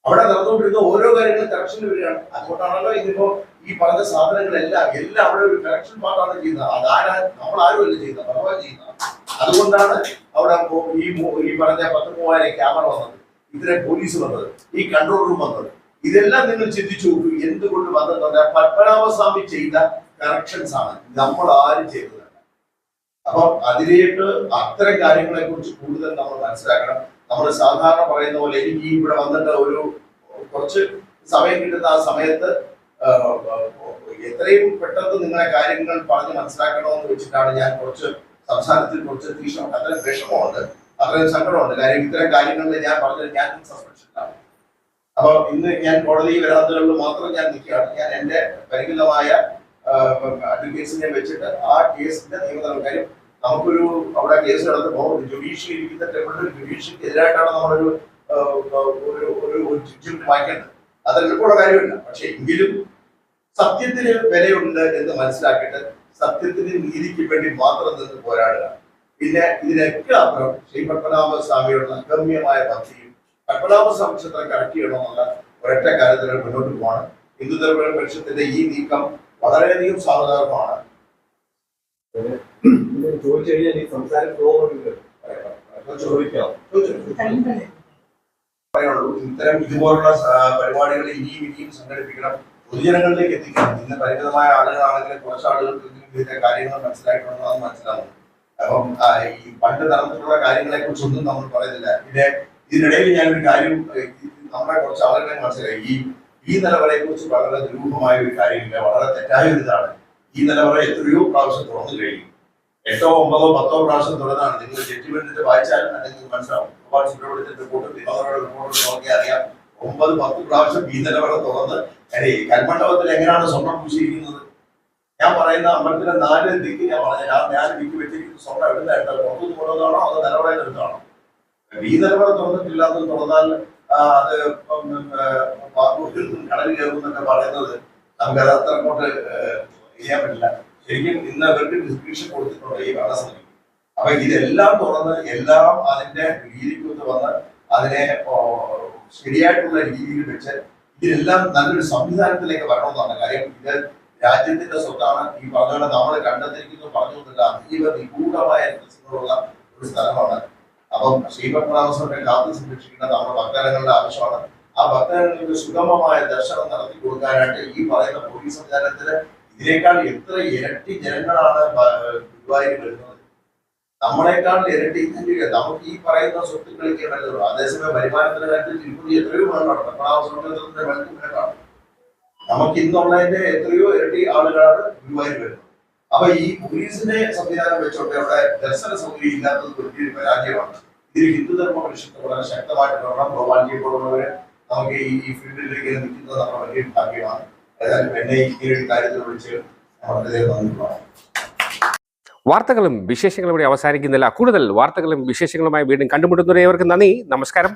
അവിടെ നടന്നുകൊണ്ടിരുന്ന ഓരോ കാര്യങ്ങളും കറക്ഷന് വരികയാണ്. അതുകൊണ്ടാണല്ലോ ഇതിപ്പോ ഈ പറഞ്ഞ സാധനങ്ങളെല്ലാം അവിടെ ഒരു കറക്ഷൻ പാർട്ടാണ് ചെയ്യുന്നത്. നമ്മളാരും അല്ല ചെയ്യുന്നത്, ഭഗവാൻ ചെയ്യുന്നത്. അതുകൊണ്ടാണ് അവിടെ ഈ പറഞ്ഞ 10,000 ക്യാമറ വന്നത്, ഇത്രയും പോലീസ് വന്നത്, ഈ കൺട്രോൾ റൂം വന്നത്. ഇതെല്ലാം നിങ്ങൾ ചിന്തിച്ചു നോക്കൂ. എന്തുകൊണ്ട് വന്നതെന്ന് പത്മനാഭസ്വാമി ചെയ്ത കറക്ഷൻസ് ആണ്, നമ്മൾ ആരും ചെയ്തതല്ല. അപ്പൊ അതിലേക്ക് അത്തരം കാര്യങ്ങളെ കുറിച്ച് കൂടുതൽ നമ്മൾ മനസ്സിലാക്കണം. നമ്മൾ സാധാരണ പറയുന്ന പോലെ എനിക്ക് ഇവിടെ വന്നിട്ട് ഒരു കുറച്ച് സമയം കിട്ടുന്ന ആ സമയത്ത് എത്രയും പെട്ടെന്ന് നിങ്ങളെ കാര്യങ്ങൾ പറഞ്ഞ് മനസ്സിലാക്കണമെന്ന് വെച്ചിട്ടാണ് ഞാൻ കുറച്ച് സംസാരത്തിൽ കുറച്ച് തീക്ഷണം, അത്രയും വിഷമമുണ്ട്, അത്രയും സങ്കടമുണ്ട്. കാര്യം ഇത്തരം കാര്യങ്ങളിൽ ഞാൻ പറഞ്ഞത് ഞാൻ സസ്പെൻഷനിലാണ്. അപ്പൊ ഇന്ന് ഞാൻ കോടതി വരാത്തതുകൊണ്ട് മാത്രം ഞാൻ നിൽക്കുകയാണ്. ഞാൻ എന്റെ പരിമിതമായ അഡ്വക്കേറ്റ്സിനെ വെച്ചിട്ട് ആ കേസിന്റെ നിയമനം, കാര്യം നമുക്കൊരു അവിടെ കേസ് നടത്തുമ്പോൾ ജുഡീഷ്യൽ ഇരിക്കുന്ന ടെമ്പിളിൽ ജുഡീഷ്യക്ക് എതിരായിട്ടാണ് നമ്മളൊരു ജഡ്ജ്മെന്റ് വായിക്കേണ്ടത്. അത് എളുപ്പമുള്ള കാര്യമില്ല. പക്ഷെ എങ്കിലും സത്യത്തിന് വിലയുണ്ട് എന്ന് മനസ്സിലാക്കിയിട്ട് സത്യത്തിന് നീതിക്ക് വേണ്ടി മാത്രം നിന്ന് പോരാടുക. പിന്നെ ഇതിനൊക്കെ അപ്പുറം ശ്രീ പത്മനാഭ സ്വാമിയുള്ള അഗമ്യമായ ഭക്തിയും പത്മനാഭ സ്വാമി ക്ഷേത്രം കറക്റ്റ് ചെയ്യണമെന്നുള്ള ഒരൊറ്റ കാര്യത്തിൽ മുന്നോട്ട് പോകണം. ഹിന്ദുധർമ്മ പരിഷത്തിന്റെ ഈ നീക്കം വളരെയധികം സ്വാഗതാർഹമാണ്. ചോദിച്ചു കഴിഞ്ഞാൽ ഈ സംസാരം പറയുള്ളൂ. ഇത്തരം ഇതുപോലുള്ള പരിപാടികൾ ഇനിയും സംഘടിപ്പിക്കണം, പൊതുജനങ്ങളിലേക്ക് എത്തിക്കണം. ഇന്ന് പരിമിതമായ ആളുകളാണെങ്കിൽ കുറച്ച് ആളുകൾക്ക് ഇതിന്റെ കാര്യങ്ങൾ മനസ്സിലാക്കണമെന്ന് അത് മനസ്സിലാവും. അപ്പം ഈ പണ്ട് നടന്നിട്ടുള്ള കാര്യങ്ങളെ കുറിച്ചൊന്നും നമ്മൾ പറയുന്നില്ല. ഇതിനിടയിൽ ഞാനൊരു കാര്യം, നമ്മുടെ കുറച്ച് ആളുകളെ മനസ്സിലായി. ഈ നിലവറയെ കുറിച്ച് വളരെ ദുരൂഹമായ ഒരു കാര്യമില്ല, വളരെ തെറ്റായ ഒരു ഇതാണ്. ഈ നിലവറ എത്രയോ പ്രാവശ്യം തുറന്നു കഴിയും. 8, 9, 10 പ്രാവശ്യം തുറന്നാണ്. നിങ്ങൾ ജഡ്ജിമെന്റിന്റെ വായിച്ചാൽ നിങ്ങൾക്ക് മനസ്സിലാവും. റിപ്പോർട്ട് നോക്കിയാൽ അറിയാം. 9, 10 പ്രാവശ്യം ഈ നിലവറ തുറന്ന് കൽമണ്ഡപത്തിൽ എങ്ങനെയാണ് സ്വർണം പൂശിയിരിക്കുന്നത്. ഞാൻ പറയുന്ന അമ്പലത്തിന്റെ 4 ദിക്ക് ഞാൻ പറഞ്ഞ ഞാൻ ദിക്ക് വെച്ചിരിക്കുന്ന സ്വർണം എവിടുന്നായിട്ടോ, പുറത്തുനിന്ന് കൊണ്ടുവന്നാണോ അതോ നിലവറയിൽ എടുത്താണോ? ഈ നിലവറ തുറന്നിട്ടില്ലാത്തത് തുറന്നാൽ അത് കടലിൽ കയറും എന്നൊക്കെ പറയുന്നത് നമുക്കത് അത്ര അങ്ങോട്ട് ചെയ്യാൻ പറ്റില്ല. ശരിക്കും ഇന്ന് അവർക്ക് ഡിസ്ക്രിപ്ഷൻ കൊടുത്തിട്ടുണ്ട് ഈ ഭരണസമിതി. അപ്പൊ ഇതെല്ലാം തുറന്ന് എല്ലാം അതിന്റെ രീതിക്ക് വന്ന് അതിനെ ശരിയായിട്ടുള്ള രീതിയിൽ വെച്ച് ഇതിലെല്ലാം നല്ലൊരു സംവിധാനത്തിലേക്ക് വരണമെന്നാണ് കാര്യം. ഇത് രാജ്യത്തിന്റെ സ്വത്താണ്. ഈ പറഞ്ഞ നമ്മൾ കണ്ടെത്തിയിരിക്കുന്നു പറഞ്ഞുകൊണ്ടില്ല, അതീവ നിഗൂഢമായ രഹസ്യങ്ങളുള്ള ഒരു സ്ഥലമാണ്. അപ്പം ശ്രീപത്മനാഭസ്വാമിയെ കാത്തു സംരക്ഷിക്കേണ്ട നമ്മുടെ ഭക്തജനങ്ങളുടെ ആവശ്യമാണ്. ആ ഭക്തജനങ്ങൾക്ക് സുഗമമായ ദർശനം നടത്തി കൊടുക്കാനായിട്ട് ഈ പറയുന്ന പോലീസ് സംവിധാനത്തിന് ഇതിനേക്കാൾ എത്ര ഇരട്ടി ജനങ്ങളാണ് ഗുരുവായൂർ വരുന്നത്. നമ്മളെക്കാൾ ഇരട്ടി നമുക്ക് ഈ പറയുന്ന സ്വത്തുക്കളൊക്കെ വേണ്ടതുള്ളൂ. അതേസമയം വരുമാനത്തിന്റെ കാര്യത്തിൽ തിരുപ്പതി എത്രയോ വേണ്ടാണ്, പത്മനാഭസ്വാമിയുടെ വേണ്ടാണ്. നമുക്ക് ഇന്നുള്ളതിന്റെ എത്രയോ ഇരട്ടി ആളുകളാണ് ഗുരുവായൂർ വരുന്നത്. അപ്പൊ ഈ പോലീസിന്റെ സംവിധാനം വെച്ചോട്ടെ അവിടെ ദർശന സൗകര്യം ഇല്ലാത്തത് വലിയൊരു പരാജയമാണ്. ഇതിൽ ഹിന്ദുധർമ്മ പരിഷത്ത് വളരെ ശക്തമായിട്ട് വരണം. ഗോപാൽജിയെ പോലുള്ളവര് നമുക്ക് ഈ ഫീൽഡിലേക്ക് നിൽക്കുന്നത് നമ്മുടെ വലിയൊരു ഭാഗ്യമാണ്. ഏതായാലും എന്നെ ഈ ഒരു കാര്യത്തിൽ വിളിച്ച് വളരെ നന്ദിയുള്ളതാണ്. വാർത്തകളും വിശേഷങ്ങളും ഇവിടെ അവസാനിക്കുന്നില്ല. കൂടുതൽ വാർത്തകളും വിശേഷങ്ങളുമായി വീണ്ടും കണ്ടുമുട്ടുന്നവരെ ഏവർക്കും നന്ദി, നമസ്കാരം.